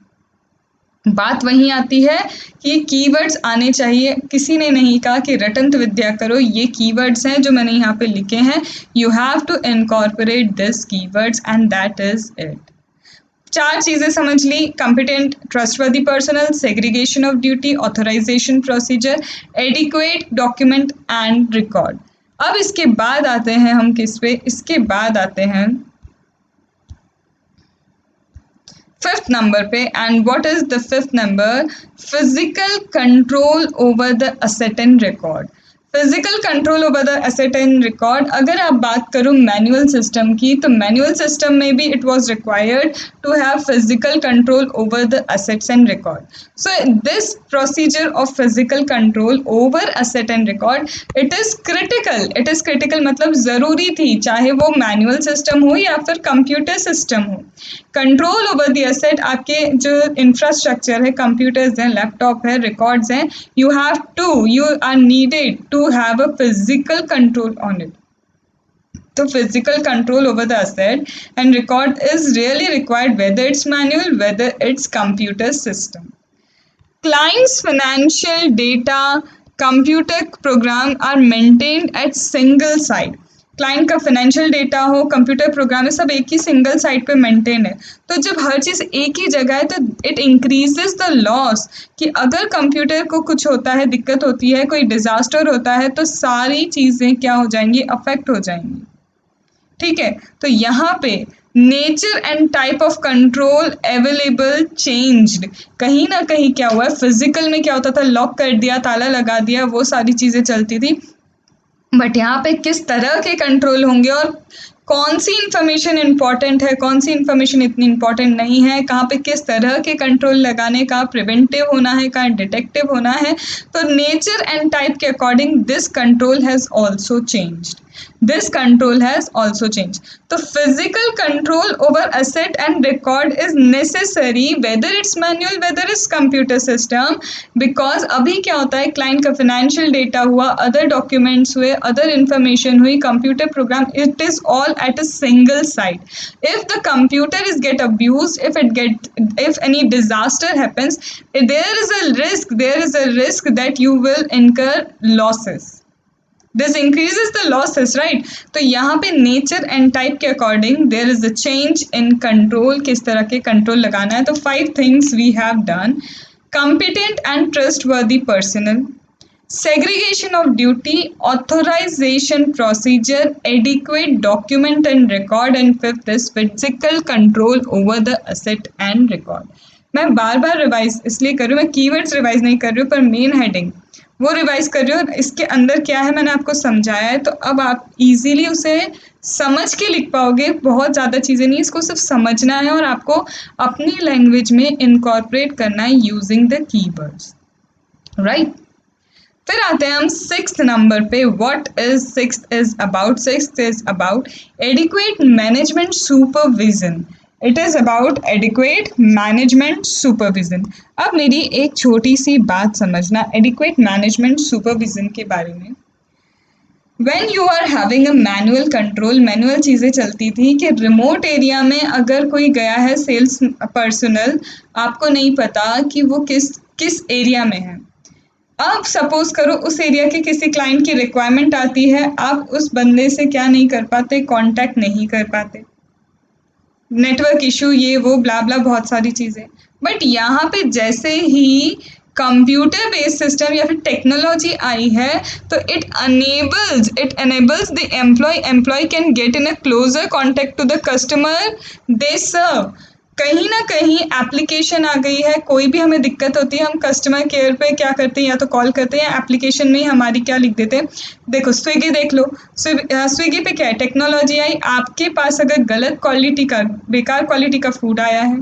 बात वहीं आती है कि कीवर्ड्स आने चाहिए। किसी ने नहीं कहा कि रटंत विद्या करो, ये कीवर्ड्स हैं जो मैंने यहाँ पे लिखे हैं, you have to incorporate this keywords and that is it. 4 चीजें समझ ली, competent trustworthy personal, segregation of duty, authorization procedure, adequate document and record. अब इसके बाद आते हैं हम किस पे, इसके बाद आते हैं 5th नंबर पे। And what is the 5th number? Physical control over the asset and record. Physical control over the asset and record, अगर आप बात करो मैनुअल सिस्टम की, तो मैनुअल सिस्टम में भी it was required to have physical control over the assets and record. So this procedure of physical control over asset and record, it is critical. It is critical मतलब ज़रूरी थी, चाहे वो manual system हो या फिर कंप्यूटर सिस्टम हो। Control over the asset, आपके जो इंफ्रास्ट्रक्चर है, कंप्यूटर्स हैं, लैपटॉप है, रिकॉर्ड्स हैं, you are needed to have a physical control on it. तो physical control over the asset and record is really required, whether it's manual, whether it's computer system. Clients' financial data, computer program are maintained at single site। Client का financial data हो, computer program है, सब एक ही single site पे maintain है। तो जब हर चीज़ एक ही जगह है तो इट इंक्रीजेस द लॉस, कि अगर कंप्यूटर को कुछ होता है, दिक्कत होती है, कोई डिजास्टर होता है, तो सारी चीज़ें क्या हो जाएंगी, अफेक्ट हो जाएंगी। ठीक है, तो यहाँ पे nature and type of control available changed. कहीं ना कहीं क्या हुआ है, फिजिकल में क्या होता था, लॉक कर दिया, ताला लगा दिया, वो सारी चीज़ें चलती थी। बट यहाँ पे किस तरह के कंट्रोल होंगे और कौन सी इंफॉर्मेशन इंपॉर्टेंट है, कौन सी इंफॉर्मेशन इतनी इंपॉर्टेंट नहीं है, कहाँ पे किस तरह के कंट्रोल लगाने का, प्रिवेंटिव होना है, कहाँ डिटेक्टिव होना है, तो नेचर एंड टाइप के according this control has also changed. This control has also changed. तो physical control over asset and record is necessary, whether it's manual, whether it's computer system, because अभी क्या होता है, client का financial data हुआ, other documents हुए, other information हुई, computer program, it is all at a single site. If the computer is get abused, if any disaster happens, there is a risk that you will incur losses. This increases the losses, right? तो यहाँ पे nature and type के according there is a change in control, किस तरह के control लगाना है। तो 5 things we have done: competent and trustworthy personnel, segregation of duty, authorization procedure, adequate document and record, and 5th is physical control over the asset and record। मैं बार बार revise इसलिए कर रही हूँ, मैं कीवर्ड्स रिवाइज नहीं कर रही हूँ, पर मेन हेडिंग वो रिवाइज कर रही हूँ। इसके अंदर क्या है मैंने आपको समझाया है, तो अब आप इजीली उसे समझ के लिख पाओगे। बहुत ज़्यादा चीज़ें नहीं, इसको सिर्फ समझना है और आपको अपनी लैंग्वेज में इनकॉर्पोरेट करना है यूजिंग द कीवर्ड्स, राइट। फिर आते हैं हम 6th नंबर पे। What is 6th is about? 6th is about adequate management supervision. It is about adequate management supervision. अब मेरी एक छोटी सी बात समझना एडिक्वेट मैनेजमेंट सुपरविजन के बारे में। When you are having a manual control, manual चीज़ें चलती थी कि रिमोट एरिया में अगर कोई गया है सेल्स पर्सनल, आपको नहीं पता कि वो किस एरिया में है। अब सपोज करो उस एरिया के किसी क्लाइंट की रिक्वायरमेंट आती है, आप उस बंदे से क्या नहीं कर पाते, कांटेक्ट नहीं कर पाते, नेटवर्क इशू, ये वो ब्ला ब्ला बहुत सारी चीज़ें। बट यहाँ पे जैसे ही कंप्यूटर बेस्ड सिस्टम या फिर टेक्नोलॉजी आई है तो it enables the employee can get in a closer contact to the customer they serve. कहीं ना कहीं एप्लीकेशन आ गई है, कोई भी हमें दिक्कत होती है हम कस्टमर केयर पे क्या करते हैं, या तो कॉल करते हैं या एप्लीकेशन में ही हमारी क्या लिख देते हैं। देखो स्विगी देख लो, स्विगी पे क्या है, टेक्नोलॉजी आई, आपके पास अगर गलत क्वालिटी का, बेकार क्वालिटी का फूड आया है,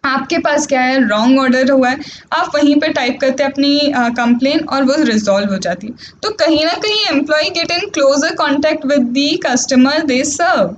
आपके पास क्या है, रॉन्ग ऑर्डर हुआ है, आप वहीं पे टाइप करते हैं अपनी कंप्लेन और वो रिजॉल्व हो जाती है। तो कहीं ना कहीं employee get in closer contact with the customer they serve.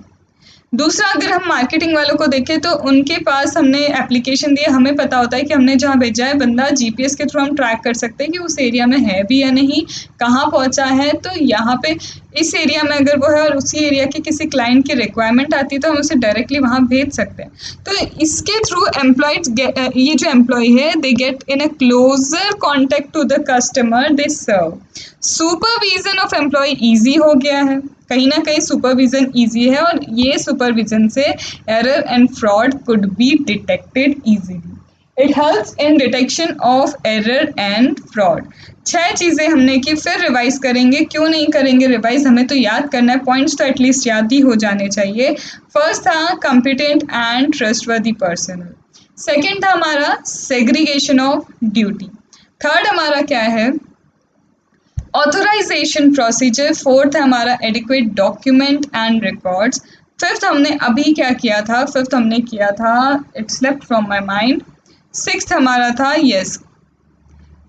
दूसरा, अगर हम मार्केटिंग वालों को देखें तो उनके पास हमने एप्लीकेशन दिया, हमें पता होता है कि हमने जहाँ भेजा है बंदा, जीपीएस के थ्रू हम ट्रैक कर सकते हैं कि उस एरिया में है भी या नहीं, कहाँ पहुँचा है। तो यहाँ पे इस एरिया में अगर वो है और उसी एरिया के किसी क्लाइंट की रिक्वायरमेंट आती है तो हम उसे डायरेक्टली वहाँ भेज सकते हैं। तो इसके थ्रू एम्प्लॉयज, ये जो एम्प्लॉय है, they get in a closer contact to the customer they serve. Supervision of employ easy हो गया है, कहीं ना कहीं सुपरविजन ईजी है, और ये सुपरविजन से error and fraud could be detected easily. It helps in detection of error and fraud. 6 चीजें हमने की, फिर रिवाइज करेंगे, क्यों नहीं करेंगे रिवाइज, हमें तो याद करना है, पॉइंट्स तो एटलीस्ट याद ही हो जाने चाहिए। फर्स्ट था competent and trustworthy personal, second था हमारा सेग्रीगेशन ऑफ ड्यूटी, थर्ड हमारा क्या है, ऑथराइजेशन प्रोसीजर, फोर्थ है हमारा adequate document and records, fifth हमने अभी क्या किया था, फिफ्थ हमने किया था, it slipped from my mind, sixth हमारा था yes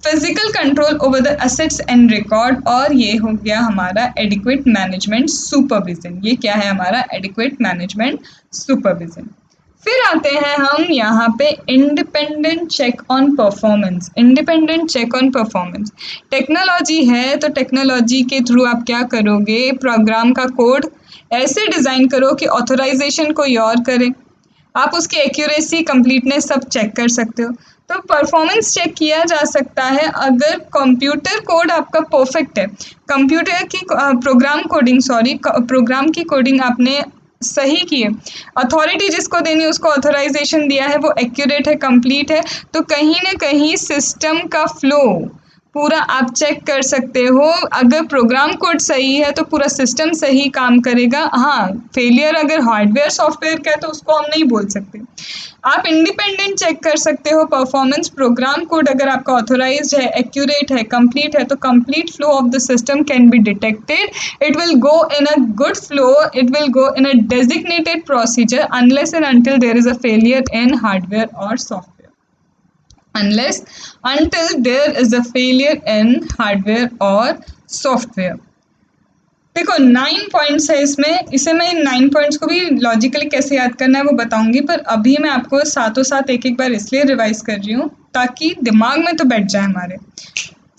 physical control over the assets and record, और ये हो गया हमारा एडिक्वेट मैनेजमेंट सुपरविजन। ये क्या है हमारा एडिक्वेट मैनेजमेंट सुपरविजन। फिर आते हैं हम यहाँ पे independent check on performance. Independent check on performance, technology है तो टेक्नोलॉजी के थ्रू आप क्या करोगे, प्रोग्राम का कोड ऐसे डिज़ाइन करो कि ऑथराइजेशन कोई और करे, आप उसकी एक्यूरेसी, कंप्लीटनेस सब चेक कर सकते हो। तो परफॉर्मेंस चेक किया जा सकता है अगर कंप्यूटर कोड आपका परफेक्ट है, कंप्यूटर की प्रोग्राम कोडिंग, सॉरी प्रोग्राम की कोडिंग आपने सही की है, अथॉरिटी जिसको देनी है उसको ऑथराइजेशन दिया है, वो एक्यूरेट है, कंप्लीट है, तो कहीं ना कहीं सिस्टम का फ्लो पूरा आप चेक कर सकते हो। अगर प्रोग्राम कोड सही है तो पूरा सिस्टम सही काम करेगा। हाँ, फेलियर अगर हार्डवेयर सॉफ्टवेयर का है तो उसको हम नहीं बोल सकते। आप इंडिपेंडेंट चेक कर सकते हो परफॉर्मेंस, प्रोग्राम कोड अगर आपका ऑथोराइज्ड है, एक्यूरेट है, कंप्लीट है, तो complete flow of the system can be detected, it will go in a good flow, it will go in a designated procedure unless and until there is a failure in hardware or software, unless until there is a failure in hardware or software। देखो 9 points है इसमें, इसे मैं इन 9 points को भी logically कैसे याद करना है वो बताऊंगी, पर अभी मैं आपको साथों साथ एक एक बार इसलिए रिवाइज कर रही हूँ ताकि दिमाग में तो बैठ जाए हमारे।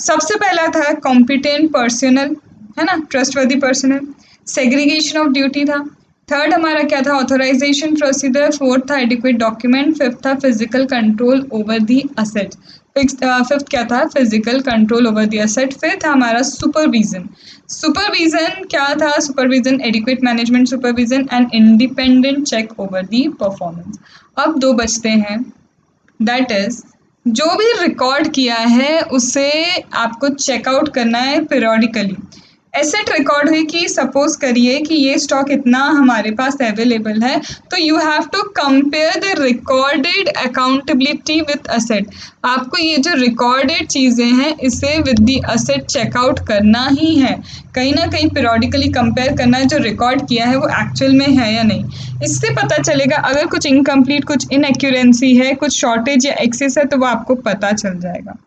सबसे पहला था कॉम्पिटेंट पर्सनल, है ना, trustworthy personal, segregation of duty था, थर्ड हमारा क्या था, ऑथराइजेशन प्रोसीजर, फोर्थ था एडिक्वेट डॉक्यूमेंट, फिफ्थ था physical control over the asset, fifth क्या था, physical control over the asset, fifth था हमारा सुपरविजन। सुपरविजन क्या था, supervision adequate management supervision and independent check over the performance. अब 2 बचते हैं, दैट इज जो भी रिकॉर्ड किया है उसे आपको चेकआउट करना है पीरियोडिकली। एसेट रिकॉर्ड हुई कि सपोज करिए कि ये स्टॉक इतना हमारे पास अवेलेबल है, तो you have to compare the recorded accountability with asset. आपको ये जो रिकॉर्डेड चीज़ें हैं इसे विद द असेट चेकआउट करना ही है, कहीं ना कहीं पीरियोडिकली कंपेयर करना है जो रिकॉर्ड किया है वो एक्चुअल में है या नहीं। इससे पता चलेगा अगर कुछ इनकम्प्लीट, कुछ इनएक्यूरेंसी है, कुछ शॉर्टेज या एक्सेस है तो वो आपको पता चल जाएगा।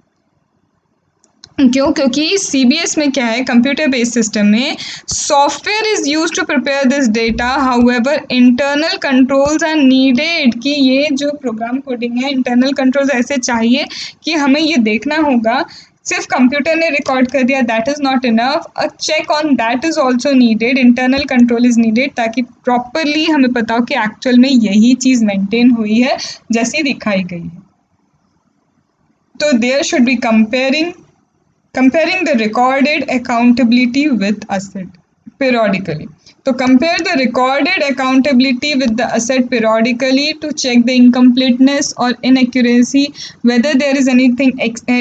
क्यों? क्योंकि सीबीएस में क्या है, कंप्यूटर बेस्ड सिस्टम में software is use to prepare this data, however internal controls are needed, कि ये जो प्रोग्राम कोडिंग है इंटरनल कंट्रोल्स ऐसे चाहिए कि हमें ये देखना होगा सिर्फ कंप्यूटर ने रिकॉर्ड कर दिया, that is not enough, a check on that is also needed, internal control is needed, ताकि प्रॉपरली हमें पता हो कि एक्चुअल में यही चीज मेंटेन हुई है जैसी दिखाई गई है। तो there should be comparing the recorded accountability with asset। periodically. So compare the recorded accountability with the asset periodically to check the incompleteness or inaccuracy, whether there is anything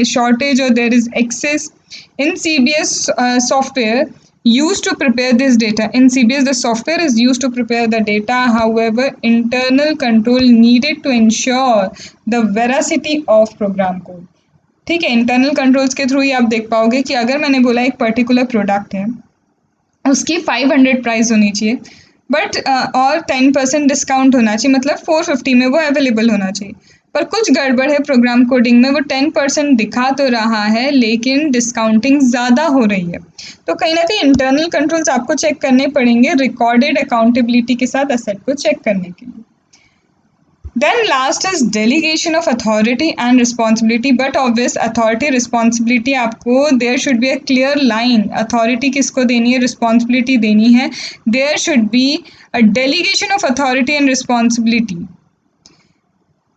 shortage or there is excess. In CBS software used to prepare this data. In CBS, the software is used to prepare the data. However, internal control needed to ensure the veracity of program code. ठीक है, internal controls के through ही आप देख पाओगे कि अगर मैंने बोला एक पर्टिकुलर प्रोडक्ट है, उसकी 500 प्राइस होनी चाहिए बट और 10% डिस्काउंट होना चाहिए, मतलब 450 में वो अवेलेबल होना चाहिए, पर कुछ गड़बड़ है प्रोग्राम कोडिंग में, वो 10% दिखा तो रहा है लेकिन डिस्काउंटिंग ज़्यादा हो रही है। तो कहीं ना कहीं इंटरनल कंट्रोल्स आपको चेक करने पड़ेंगे रिकॉर्डेड अकाउंटेबिलिटी के साथ असेट को चेक करने के लिए। Then last is delegation of authority and responsibility, but obvious authority responsibility आपको there should be a clear line, authority किसको देनी है, responsibility देनी है, there should be a delegation of authority and responsibility।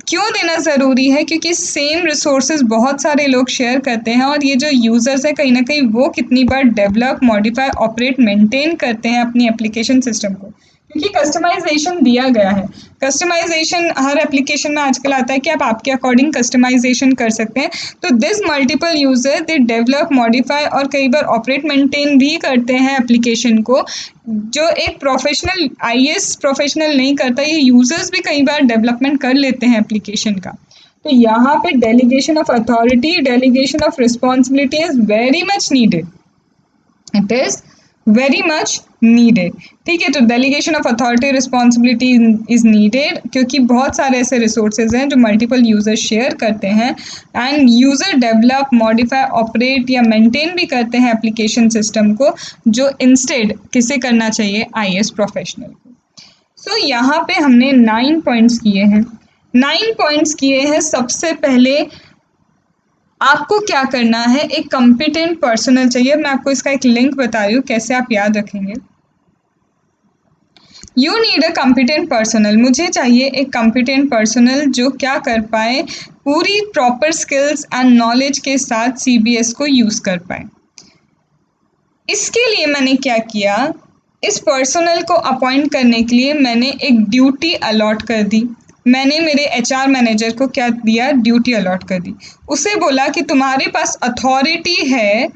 क्यों देना ज़रूरी है? क्योंकि सेम रिसोर्सेज बहुत सारे लोग शेयर करते हैं और ये जो यूज़र्स है कहीं ना कहीं वो कितनी बार डेवलप, मॉडिफाई, ऑपरेट, मेंटेन करते हैं अपनी एप्लीकेशन सिस्टम को, क्योंकि कस्टमाइजेशन दिया गया है। कस्टमाइजेशन हर एप्लीकेशन में आजकल आता है कि आप आपके अकॉर्डिंग कस्टमाइजेशन कर सकते हैं। तो this multiple user they develop, modify और कई बार ऑपरेट, मेंटेन भी करते हैं एप्लीकेशन को, जो एक प्रोफेशनल आईएएस प्रोफेशनल नहीं करता। ये यूजर्स भी कई बार डेवलपमेंट कर लेते हैं एप्लीकेशन का। तो यहाँ पे delegation of authority, delegation of responsibility is very much needed, it is very much needed. ठीक है, तो delegation of authority responsibility is needed क्योंकि बहुत सारे ऐसे रिसोर्सेज हैं जो मल्टीपल यूजर शेयर करते हैं and user develop, modify, operate या मेंटेन भी करते हैं एप्लीकेशन सिस्टम को, जो इंस्टेड किसे करना चाहिए, आईएएस प्रोफेशनल को। सो यहाँ पे हमने 9 पॉइंट्स किए हैं। 9 पॉइंट्स किए हैं। सबसे पहले आपको क्या करना है, एक कॉम्पिटेंट पर्सनल चाहिए। मैं आपको इसका एक लिंक बता रही हूँ कैसे आप याद रखेंगे। You need a competent personal, मुझे चाहिए एक कॉम्पिटेंट पर्सनल जो क्या कर पाए, पूरी प्रॉपर स्किल्स एंड नॉलेज के साथ सीबीएस को यूज़ कर पाए। इसके लिए मैंने क्या किया, इस पर्सनल को अपॉइंट करने के लिए मैंने एक ड्यूटी अलॉट कर दी। मैंने मेरे एचआर मैनेजर को क्या दिया, ड्यूटी अलॉट कर दी। उसे बोला कि तुम्हारे पास अथॉरिटी है,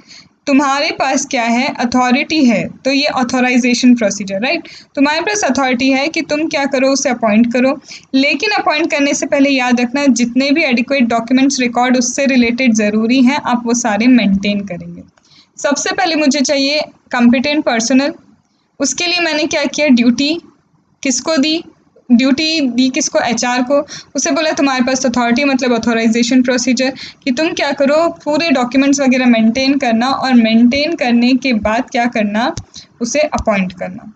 तुम्हारे पास क्या है, अथॉरिटी है, तो ये ऑथोराइजेशन प्रोसीजर, राइट। तुम्हारे पास अथॉरिटी है कि तुम क्या करो, उसे अपॉइंट करो। लेकिन अपॉइंट करने से पहले याद रखना, जितने भी एडिक्वेट डॉक्यूमेंट्स, रिकॉर्ड उससे रिलेटेड ज़रूरी हैं, आप वो सारे मेंटेन करेंगे। सबसे पहले मुझे चाहिए कॉम्पिटेंट पर्सनल। उसके लिए मैंने क्या किया, ड्यूटी किसको दी, ड्यूटी दी किसको, एचआर को। उसे बोला तुम्हारे पास अथॉरिटी मतलब ऑथोराइजेशन प्रोसीजर, कि तुम क्या करो, पूरे डॉक्यूमेंट्स वगैरह मेंटेन करना और मेंटेन करने के बाद क्या करना, उसे अपॉइंट करना।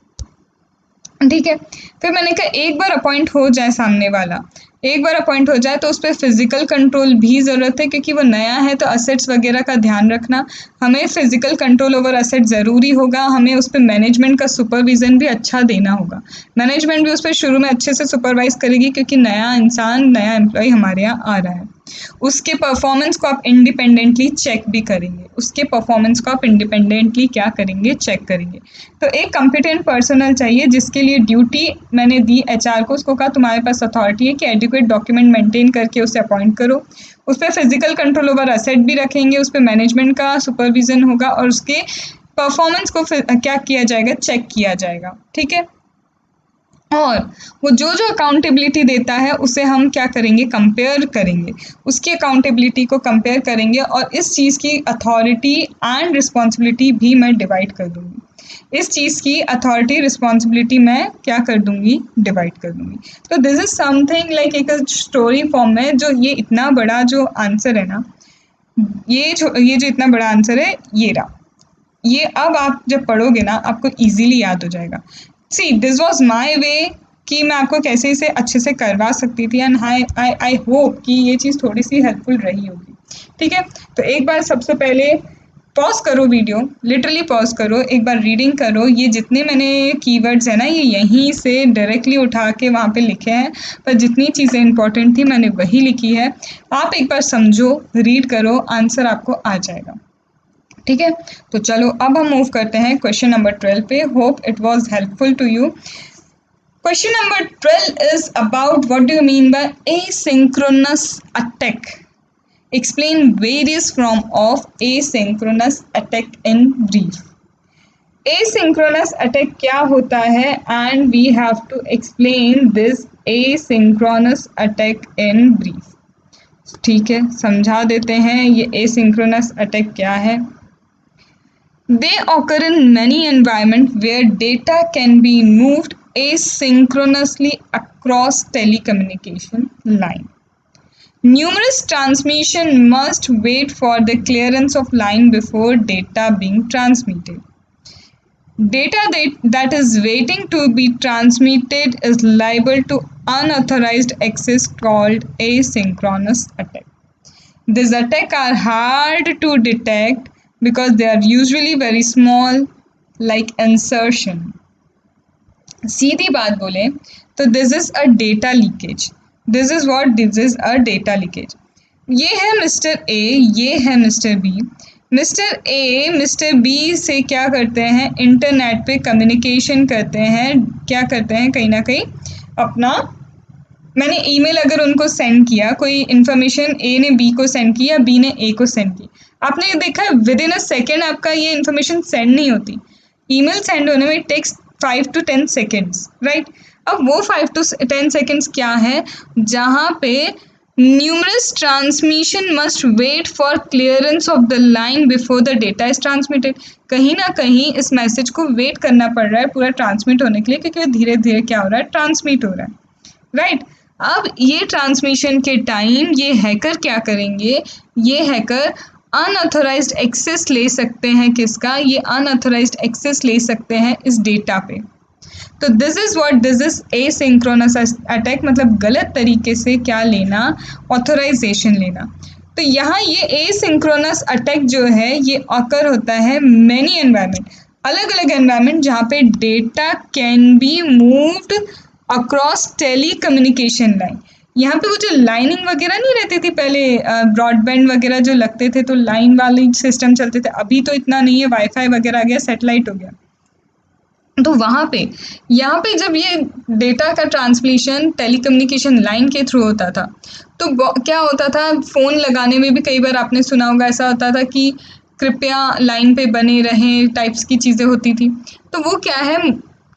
ठीक है, फिर मैंने कहा एक बार अपॉइंट हो जाए सामने वाला, एक बार अपॉइंट हो जाए तो उस पर फिजिकल कंट्रोल भी ज़रूरत है, क्योंकि वो नया है तो असेट्स वगैरह का ध्यान रखना, हमें फिजिकल कंट्रोल ओवर असेट ज़रूरी होगा। हमें उस पर मैनेजमेंट का सुपरविज़न भी अच्छा देना होगा। मैनेजमेंट भी उस पर शुरू में अच्छे से सुपरवाइज करेगी, क्योंकि नया इंसान, नया एम्प्लॉय हमारे यहाँ आ रहा है। उसके परफॉर्मेंस को आप इंडिपेंडेंटली चेक भी करेंगे, उसके परफॉर्मेंस को आप इंडिपेंडेंटली क्या करेंगे, चेक करेंगे। तो एक कॉम्पिटेंट पर्सनल चाहिए जिसके लिए ड्यूटी मैंने दी एचआर को। उसको कहा तुम्हारे पास अथॉरिटी है कि एडिक्वेट डॉक्यूमेंट मेंटेन करके उसे अपॉइंट करो। उस पर फिजिकल कंट्रोल ओवर असेट भी रखेंगे, उस पर मैनेजमेंट का सुपरविजन होगा और उसके परफॉर्मेंस को क्या किया जाएगा, चेक किया जाएगा। ठीक है, और वो जो जो अकाउंटेबिलिटी देता है उसे हम क्या करेंगे, कंपेयर करेंगे, उसकी अकाउंटेबिलिटी को कंपेयर करेंगे और इस चीज़ की अथॉरिटी एंड रिस्पॉन्सिबिलिटी भी मैं डिवाइड कर दूंगी। इस चीज़ की अथॉरिटी, रिस्पॉन्सिबिलिटी मैं क्या कर दूंगी, डिवाइड कर दूंगी। तो दिस इज समथिंग लाइक एक स्टोरी फॉर्म में, जो ये इतना बड़ा जो आंसर है ना, ये जो इतना बड़ा आंसर है, ये रहा। ये अब आप जब पढ़ोगे ना आपको इजीली याद हो जाएगा। सी दिस वॉज माई वे कि मैं आपको कैसे इसे अच्छे से करवा सकती थी, एंड आई होप कि ये चीज़ थोड़ी सी हेल्पफुल रही होगी। ठीक है, तो एक बार सबसे पहले पॉज करो वीडियो, लिटरली पॉज करो, एक बार रीडिंग करो। ये जितने मैंने कीवर्ड्स हैं ना, ये यहीं से डायरेक्टली उठा के वहाँ पे लिखे हैं, पर जितनी चीज़ें इंपॉर्टेंट थी मैंने वही लिखी है। आप एक बार समझो, रीड करो, आंसर आपको आ जाएगा। ठीक है, तो चलो अब हम मूव करते हैं क्वेश्चन नंबर 12 पे. Hope it was helpful to you. Question number 12 is about what do you mean by asynchronous attack? Explain various form of asynchronous attack in brief. Asynchronous attack क्या होता है and we have to explain this asynchronous attack in brief. ठीक है, समझा देते हैं ये asynchronous attack क्या है. They occur in many environments where data can be moved asynchronously across telecommunication line. Numerous transmission must wait for the clearance of line before data being transmitted. Data that is waiting to be transmitted is liable to unauthorized access called asynchronous attack. These attacks are hard to detect because they are usually very small, like insertion. सीधी बात बोले तो this is a data leakage. This is what, this is a data leakage. ये है mister A, ये है mister B. Mister A mister B से क्या करते हैं, इंटरनेट पे कम्युनिकेशन करते हैं. क्या करते हैं, कहीं ना कहीं अपना, मैंने ईमेल अगर उनको सेंड किया, कोई इन्फॉर्मेशन ए ने बी को सेंड की या बी ने ए को सेंड की, आपने देखा है विद इन अ सेकेंड आपका ये इन्फॉर्मेशन सेंड नहीं होती. ईमेल सेंड होने में टेक्स 5 to 10 सेकेंड्स, राइट. अब वो 5 to 10 सेकेंड्स क्या है, जहाँ पे numerous transmission must wait for clearance of the line before the data is transmitted. कहीं ना कहीं इस मैसेज को वेट करना पड़ रहा है पूरा ट्रांसमिट होने के लिए, क्योंकि वो धीरे धीरे क्या हो रहा है, ट्रांसमिट हो रहा है, राइट. अब ये ट्रांसमिशन के टाइम ये हैकर क्या करेंगे, ये हैकर अनऑथोराइज्ड एक्सेस ले सकते हैं. किसका, ये अनऑथोराइज्ड एक्सेस ले सकते हैं इस डेटा पे. तो this is what, this is asynchronous attack, मतलब गलत तरीके से क्या लेना, ऑथोराइजेशन लेना. तो यहाँ ये एसिंक्रोनस अटैक जो है ये ऑकर होता है मैनी एनवायरनमेंट, अलग अलग एनवायरनमेंट जहाँ पे data can be moved across telecommunication line. यहाँ पे वो जो लाइनिंग वगैरह नहीं रहती थी पहले, ब्रॉडबैंड वगैरह जो लगते थे तो लाइन वाली सिस्टम चलते थे. अभी तो इतना नहीं है, वाईफाई वगैरह आ गया, सैटेलाइट हो गया. तो वहाँ पे, यहाँ पे जब ये डेटा का ट्रांसमिशन टेलीकम्युनिकेशन लाइन के थ्रू होता था तो क्या होता था, फ़ोन लगाने में भी कई बार आपने सुना होगा, ऐसा होता था कि कृपया लाइन पे बने रहें टाइप्स की चीज़ें होती थी. तो वो क्या है,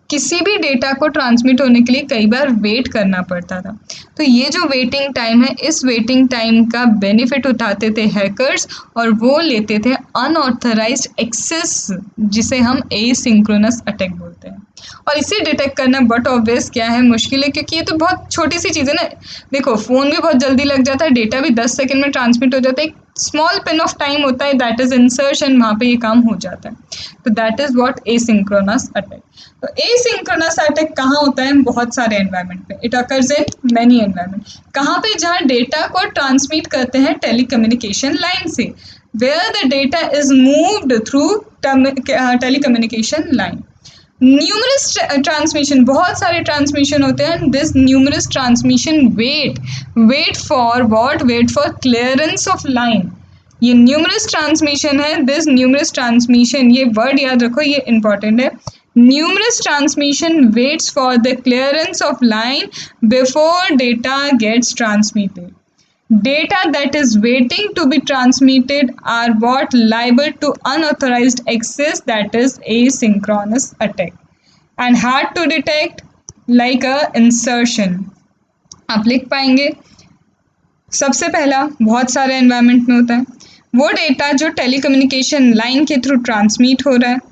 किसी भी डेटा को ट्रांसमिट होने के लिए कई बार वेट करना पड़ता था. तो ये जो वेटिंग टाइम है, इस वेटिंग टाइम का बेनिफिट उठाते थे हैकर्स और वो लेते थे अनऑथराइज्ड एक्सेस, जिसे हम एसिंक्रोनस अटैक बोलते हैं. और इसे डिटेक्ट करना बट ऑब्वियस क्या है, मुश्किल है, क्योंकि ये तो बहुत छोटी सी चीज़ है ना. देखो फ़ोन भी बहुत जल्दी लग जाता है, डेटा भी 10 सेकंड में ट्रांसमिट हो जाता है, एक स्मॉल पिन ऑफ टाइम होता है, दैट इज इंसर्शन, वहाँ पे ये काम हो जाता है. तो that is what asynchronous attack. तो एसिंक्रोनस अटैक कहाँ होता है, बहुत सारे एनवायरनमेंट पे, it occurs in many environment. कहाँ पे, जहाँ डेटा को ट्रांसमिट करते हैं टेलीकम्युनिकेशन लाइन से, where the data is moved through telecommunication line. Numerous transmission, बहुत सारे ट्रांसमिशन होते हैं. This numerous transmission wait for what, wait for clearance of line. ये न्यूमरस ट्रांसमिशन है. दिस न्यूमरस ट्रांसमिशन, ये वर्ड याद रखो, ये इंपॉर्टेंट है. Numerous transmission waits for the clearance of line before data gets transmitted. Data that is waiting to be transmitted are what liable to unauthorized access, that is asynchronous attack, and hard to detect like a insertion. आप लिख पाएंगे, सबसे पहला बहुत सारे environment में होता है वो डेटा जो टेलीकम्युनिकेशन लाइन के थ्रू ट्रांसमिट हो रहा है.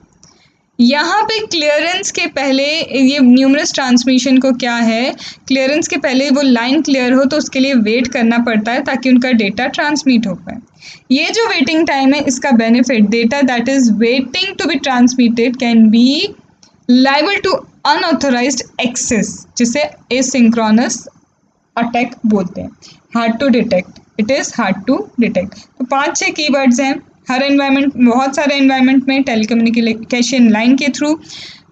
यहाँ पे क्लियरेंस के पहले, ये न्यूमरस ट्रांसमिशन को क्या है, क्लियरेंस के पहले वो लाइन क्लियर हो तो उसके लिए वेट करना पड़ता है ताकि उनका डेटा ट्रांसमिट हो पाए. ये जो वेटिंग टाइम है, इसका benefit, data that is waiting to be transmitted can be liable to unauthorized access, जिसे एसिंक्रोनस अटैक बोलते हैं. Hard to detect, it is hard to detect. तो 5-6 कीवर्ड्स हैं. हर एनवायरनमेंट, बहुत सारे एनवायरनमेंट में टेलीकम्युनिकेशन लाइन के थ्रू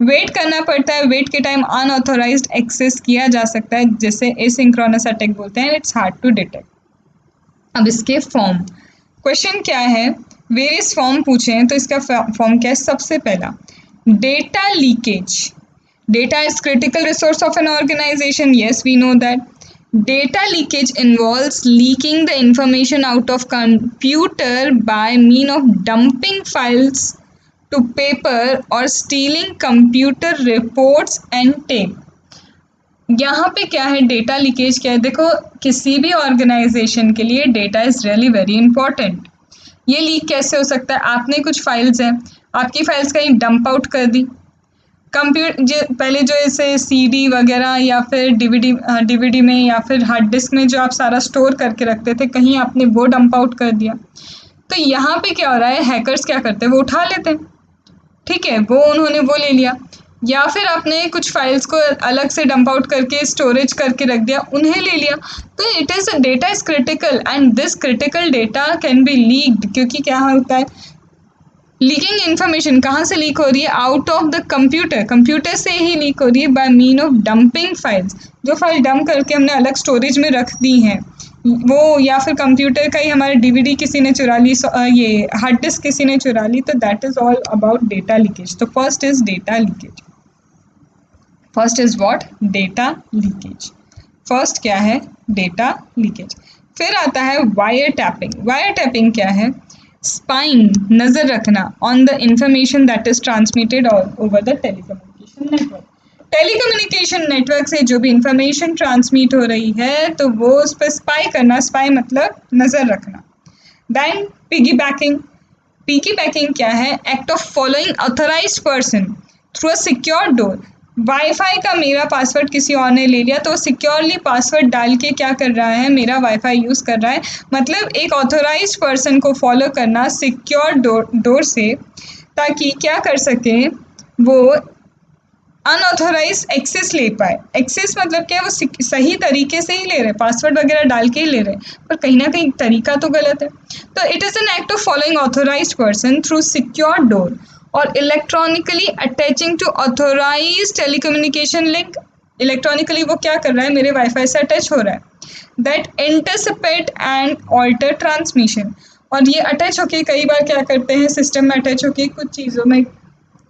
वेट करना पड़ता है. वेट के टाइम अनऑथोराइज्ड एक्सेस किया जा सकता है, जिसे एसिंक्रोनस अटैक बोलते हैं. It's hard to detect. अब इसके फॉर्म, क्वेश्चन क्या है, वेरियस फॉर्म पूछे हैं तो इसका फॉर्म क्या है? सबसे पहला data leakage. Data is critical resource of an organization. Yes, we know that. Data leakage involves leaking the information out of computer by means of dumping files to paper or stealing computer reports and tape. यहाँ पे क्या है? Data leakage क्या है? देखो, किसी भी organisation के लिए data is really very important. ये लीक कैसे हो सकता है? आपने कुछ फाइल्स हैं, आपकी फाइल्स कहीं डंप आउट कर दी कंप्यूटर, पहले जो ऐसे सीडी वगैरह या फिर डीवीडी में या फिर हार्ड डिस्क में जो आप सारा स्टोर करके रखते थे, कहीं आपने वो डंप आउट कर दिया. तो यहाँ पे क्या हो रहा है? हैकर्स क्या करते हैं? वो उठा लेते हैं. ठीक है, वो उन्होंने वो ले लिया, या फिर आपने कुछ फाइल्स को अलग से डंप आउट करके स्टोरेज करके रख दिया, उन्हें ले लिया. तो it is data is critical and this critical data can B leaked. क्योंकि क्या होता है? लीकिंग इन्फॉर्मेशन कहाँ से लीक हो रही है? Out of the computer. Computer से ही लीक हो रही है by mean of dumping files. जो फाइल डंप करके हमने अलग स्टोरेज में रख दी हैं वो, या फिर कंप्यूटर का ही हमारे डीवीडी किसी ने चुरा ली, ये हार्ड डिस्क किसी ने चुरा ली. तो that is all about data leakage. तो first is data leakage. First is what? Data leakage. First क्या है? Data leakage. फिर आता है वायर टैपिंग. वायर टैपिंग क्या है? स्पाइंग, नजर रखना on the information that is transmitted over the telecommunication network. Telecommunication network से जो भी इंफॉर्मेशन ट्रांसमिट हो रही है तो वो उस पर स्पाई करना. स्पाई मतलब नजर रखना. Then piggybacking. Piggybacking क्या है? Act of following authorized person through a secure door. Wifi का मेरा पासवर्ड किसी और ने ले लिया तो सिक्योरली पासवर्ड डाल के क्या कर रहा है? मेरा वाईफाई यूज़ कर रहा है. मतलब एक ऑथोराइज्ड पर्सन को फॉलो करना सिक्योर डोर से, ताकि क्या कर सके? वो अनऑथोराइज एक्सेस ले पाए. एक्सेस मतलब क्या है? वो सही तरीके से ही ले रहे, पासवर्ड वगैरह डाल के ही ले रहे, पर कहीं ना कहीं तरीका तो गलत है. तो it is an act of following authorized person through secure door और electronically attaching to authorize telecommunication link. Electronically वो क्या कर रहा है? मेरे वाईफाई से अटैच हो रहा है. That intercept and alter transmission. और ये अटैच होके कई बार क्या करते हैं? सिस्टम में अटैच होके कुछ चीज़ों में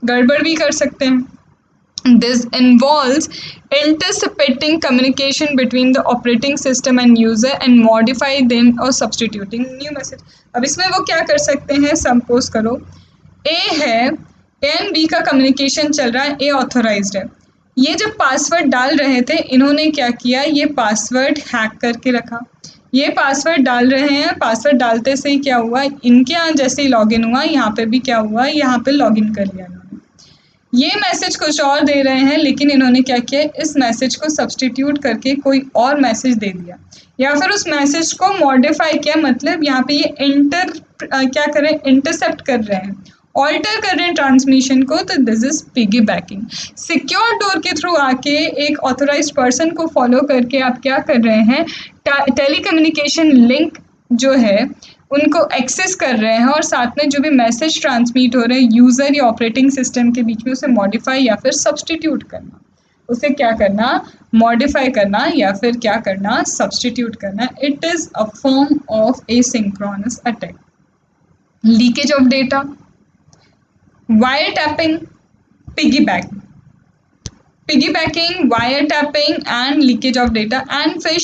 गड़बड़ भी कर सकते हैं. This involves intercepting communication between the operating system and user and modify them or substituting new message. अब इसमें वो क्या कर सकते हैं? सपोज करो ए है, ए एंड बी का कम्युनिकेशन चल रहा है, ए ऑथोराइज्ड है. ये जब पासवर्ड डाल रहे थे, इन्होंने क्या किया? ये पासवर्ड हैक करके रखा. ये पासवर्ड डाल रहे हैं, पासवर्ड डालते से ही क्या हुआ? इनके यहाँ जैसे ही लॉगिन हुआ, यहाँ पे भी क्या हुआ? यहाँ पे लॉगिन कर लिया इन्होंने. ये मैसेज कुछ और दे रहे हैं, लेकिन इन्होंने क्या किया? इस मैसेज को सब्सटीट्यूट करके कोई और मैसेज दे दिया, या फिर उस मैसेज को मॉडिफाई किया. मतलब यहाँ पे ये क्या कर रहे हैं? इंटरसेप्ट कर रहे हैं, ऑल्टर कर रहे हैं ट्रांसमिशन को. तो this is piggy banking. Secure door के थ्रू आके एक ऑथोराइज्ड पर्सन को फॉलो करके आप क्या कर रहे हैं? टेलीकम्युनिकेशन लिंक जो है उनको एक्सेस कर रहे हैं, और साथ में जो भी मैसेज ट्रांसमिट हो रहे हैं यूज़र या ऑपरेटिंग सिस्टम के बीच में, उसे मॉडिफाई या फिर सब्सटीट्यूट करना. उसे क्या करना? मॉडिफाई करना या फिर क्या करना? सब्सटीट्यूट करना. It is a form of asynchronous attack. Leakage of data, wire tapping, piggybacking. Piggybacking, wire tapping and leakage of data. And फिर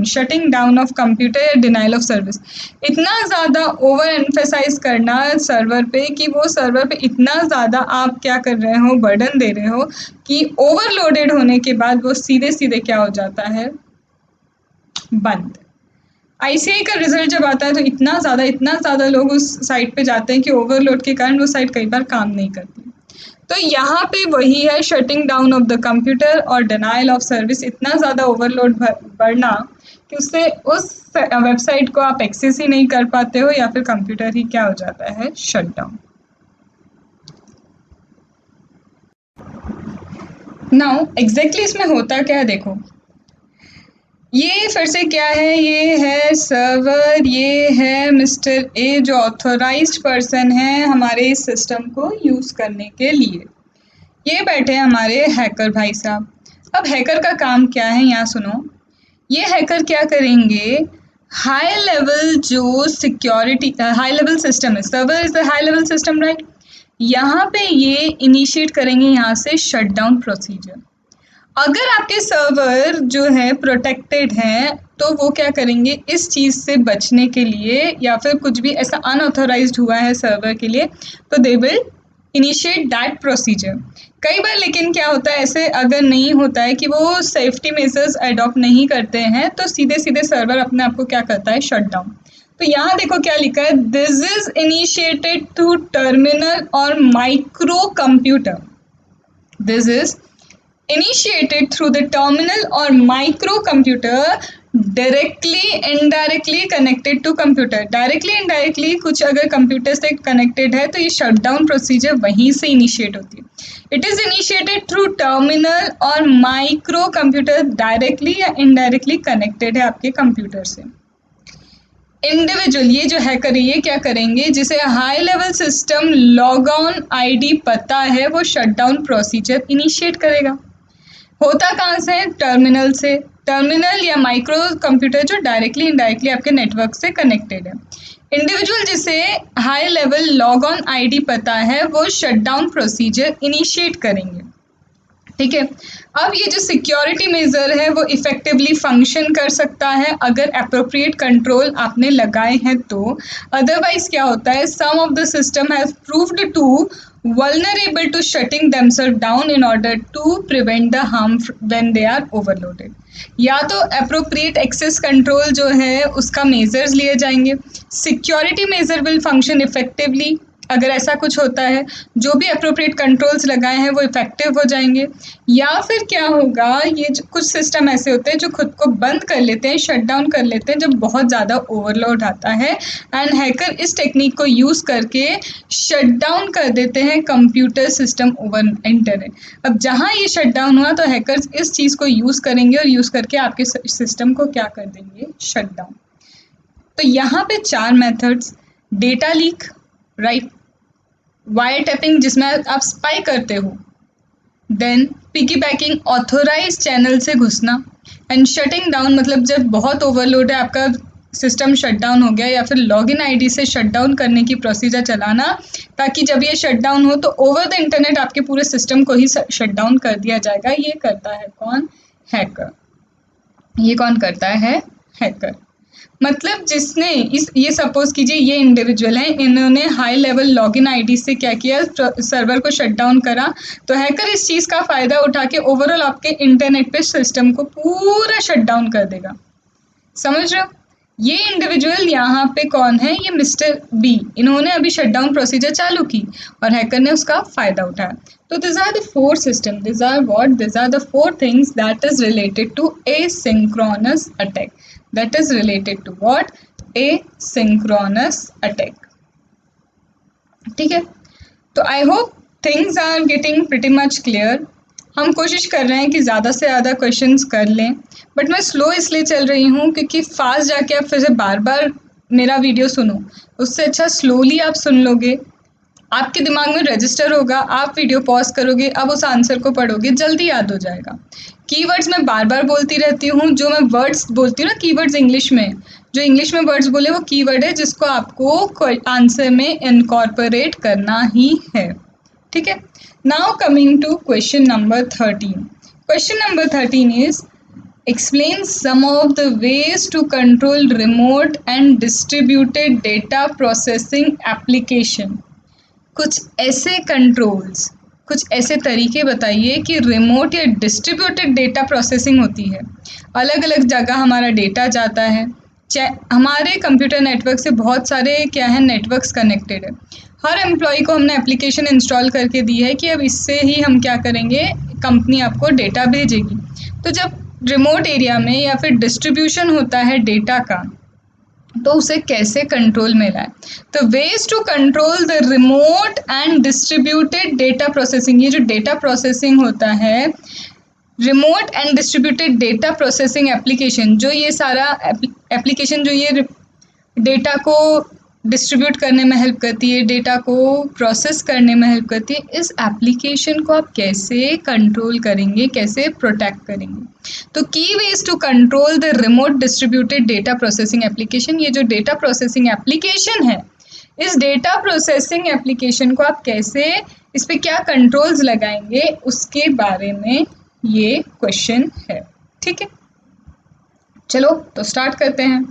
शटिंग डाउन ऑफ कंप्यूटर या डिनाइल ऑफ सर्विस. इतना ज़्यादा ओवर एम्फेसाइज करना server पे कि वो server पे इतना ज़्यादा आप क्या कर रहे हो? बर्डन दे रहे हो कि ओवरलोडेड होने के बाद वो सीधे सीधे क्या हो जाता है? बंद. आईसीआई का रिजल्ट जब आता है तो इतना ज़्यादा लोग उस साइट पे जाते हैं कि ओवरलोड के कारण वो साइट कई बार काम नहीं करती. तो यहाँ पे वही है, shutting down of the computer और डिनाइल ऑफ सर्विस. इतना ज़्यादा ओवरलोड बढ़ना कि उससे उस वेबसाइट को आप एक्सेस ही नहीं कर पाते हो, या फिर कंप्यूटर ही क्या हो जाता है? Shut down. नाउ एग्जैक्टली इसमें होता क्या है? देखो, ये फिर से क्या है? ये है सर्वर, ये है मिस्टर ए जो ऑथोराइज्ड पर्सन है हमारे इस सिस्टम को यूज़ करने के लिए. ये बैठे हैं हमारे हैकर भाई साहब. अब हैकर का काम क्या है? यहाँ सुनो. ये हैकर क्या करेंगे? हाई लेवल जो सिक्योरिटी हाई लेवल सिस्टम है, server is the high level system, right. यहाँ पे ये इनिशिएट करेंगे यहाँ से शटडाउन प्रोसीजर। अगर आपके सर्वर जो है प्रोटेक्टेड हैं तो वो क्या करेंगे, इस चीज़ से बचने के लिए या फिर कुछ भी ऐसा अनऑथोराइज्ड हुआ है सर्वर के लिए तो they will initiate that procedure. कई बार लेकिन क्या होता है, ऐसे अगर नहीं होता है कि वो सेफ्टी मेजर्स अडॉप्ट नहीं करते हैं तो सीधे सीधे सर्वर अपने आप को क्या करता है, शट डाउन। तो यहाँ देखो क्या लिखा है, this is initiated through terminal और microcomputer. This is initiated through the terminal or microcomputer directly indirectly connected to computer। directly indirectly कुछ अगर कंप्यूटर से कनेक्टेड है तो ये शटडाउन प्रोसीजर वहीं से इनिशिएट होती है। It is initiated through terminal और माइक्रो कंप्यूटर डायरेक्टली या इनडायरेक्टली कनेक्टेड है आपके कंप्यूटर से। इंडिविजुअल ये जो हैकर है ये क्या करेंगे, जिसे high level system log on ID पता है वो शटडाउन प्रोसीजर इनिशिएट करेगा। होता कहाँ से है, टर्मिनल से। टर्मिनल या माइक्रो कंप्यूटर जो डायरेक्टली इनडायरेक्टली आपके नेटवर्क से कनेक्टेड है। इंडिविजुअल जिसे high level log on ID पता है वो शटडाउन प्रोसीजर इनिशिएट करेंगे। ठीक है, अब ये जो सिक्योरिटी मेजर है वो इफेक्टिवली फंक्शन कर सकता है अगर अप्रोप्रिएट कंट्रोल आपने लगाए हैं तो। अदरवाइज क्या होता है, some of the system has proved to vulnerable to shutting themselves down in order to prevent the harm when they are overloaded। या तो अप्रोप्रिएट एक्सेस कंट्रोल जो है उसका मेजर्स लिए जाएंगे, security measure will function effectively. अगर ऐसा कुछ होता है, जो भी अप्रोप्रिएट कंट्रोल्स लगाए हैं वो इफेक्टिव हो जाएंगे। या फिर क्या होगा, ये कुछ सिस्टम ऐसे होते हैं जो खुद को बंद कर लेते हैं, शट डाउन कर लेते हैं जब बहुत ज़्यादा ओवरलोड आता है, एंड हैकर इस टेक्निक को यूज़ करके शट डाउन कर देते हैं कंप्यूटर सिस्टम ओवर इंटरनेट। अब जहाँ ये शट डाउन हुआ तो हैकर्स इस चीज़ को यूज़ करेंगे और यूज़ करके आपके सिस्टम को क्या कर देंगे, शट डाउन। तो यहाँ पे 4 methods, data leak, right, wire tapping जिसमें आप स्पाई करते हो, देन पिगीबैकिंग ऑथोराइज चैनल से घुसना, एंड शटिंग डाउन मतलब जब बहुत ओवरलोड है आपका सिस्टम शट डाउन हो गया, या फिर लॉगिन आईडी से शट डाउन करने की प्रोसीजर चलाना ताकि जब ये शट डाउन हो तो ओवर द इंटरनेट आपके पूरे सिस्टम को ही शट डाउन कर दिया जाएगा। ये करता है कौन, हैकर। ये कौन करता है, हैकर। मतलब जिसने ये सपोज कीजिए ये इंडिविजुअल है, इन्होंने हाई लेवल लॉगिन आईडी से क्या किया, सर्वर को शट डाउन करा, तो हैकर इस चीज़ का फ़ायदा उठा के ओवरऑल आपके इंटरनेट पे सिस्टम को पूरा शट डाउन कर देगा। समझ रहे हो, ये इंडिविजुअल यहाँ पे कौन है, ये मिस्टर बी, इन्होंने अभी शट डाउन प्रोसीजर चालू की और हैकर ने उसका फ़ायदा उठाया। तो this are the 4 system, this are what, this are the 4 things that is related to asynchronous attack. That is related to what, asynchronous attack। ठीक है, तो I hope things are getting pretty much clear. हम कोशिश कर रहे हैं कि ज़्यादा से ज़्यादा क्वेश्चंस कर लें, बट मैं स्लो इसलिए चल रही हूँ क्योंकि फास्ट जाके आप फिर से बार बार मेरा वीडियो सुनो, उससे अच्छा स्लोली आप सुन लोगे, आपके दिमाग में रजिस्टर होगा, आप वीडियो पॉज करोगे, अब उस आंसर को पढ़ोगे, जल्दी याद हो जाएगा। कीवर्ड्स मैं बार बार बोलती रहती हूँ, जो मैं वर्ड्स बोलती हूँ ना कीवर्ड्स इंग्लिश में, जो इंग्लिश में वर्ड्स बोले वो कीवर्ड है जिसको आपको आंसर में इनकॉर्पोरेट करना ही है। ठीक है, now coming to question number 13। Question number 13 is explain some of the ways to control remote and distributed data processing application। कुछ ऐसे कंट्रोल्स, कुछ ऐसे तरीके बताइए कि रिमोट या डिस्ट्रीब्यूटेड डेटा प्रोसेसिंग होती है, अलग अलग जगह हमारा डेटा जाता है, हमारे कंप्यूटर नेटवर्क से बहुत सारे क्या है नेटवर्क्स कनेक्टेड है, हर एम्प्लॉय को हमने एप्लीकेशन इंस्टॉल करके दी है कि अब इससे ही हम क्या करेंगे, कंपनी आपको डेटा भेजेगी। तो जब रिमोट एरिया में या फिर डिस्ट्रीब्यूशन होता है डेटा का तो उसे कैसे कंट्रोल में लाए। तो ways to control the remote and distributed data processing, ये जो डेटा प्रोसेसिंग होता है, remote and distributed data processing application, जो ये सारा एप्लीकेशन जो ये डेटा को डिस्ट्रीब्यूट करने में हेल्प करती है, डेटा को प्रोसेस करने में हेल्प करती है। इस एप्लीकेशन को आप कैसे कंट्रोल करेंगे, कैसे प्रोटेक्ट करेंगे? तो key ways to control the remote distributed data processing application, ये जो डेटा प्रोसेसिंग एप्लीकेशन है, इस डेटा प्रोसेसिंग एप्लीकेशन को आप कैसे, इस पे क्या कंट्रोल्स लगाएंगे, उसके बारे में ये क्वेश्चन है। ठीक है, चलो तो स्टार्ट करते हैं।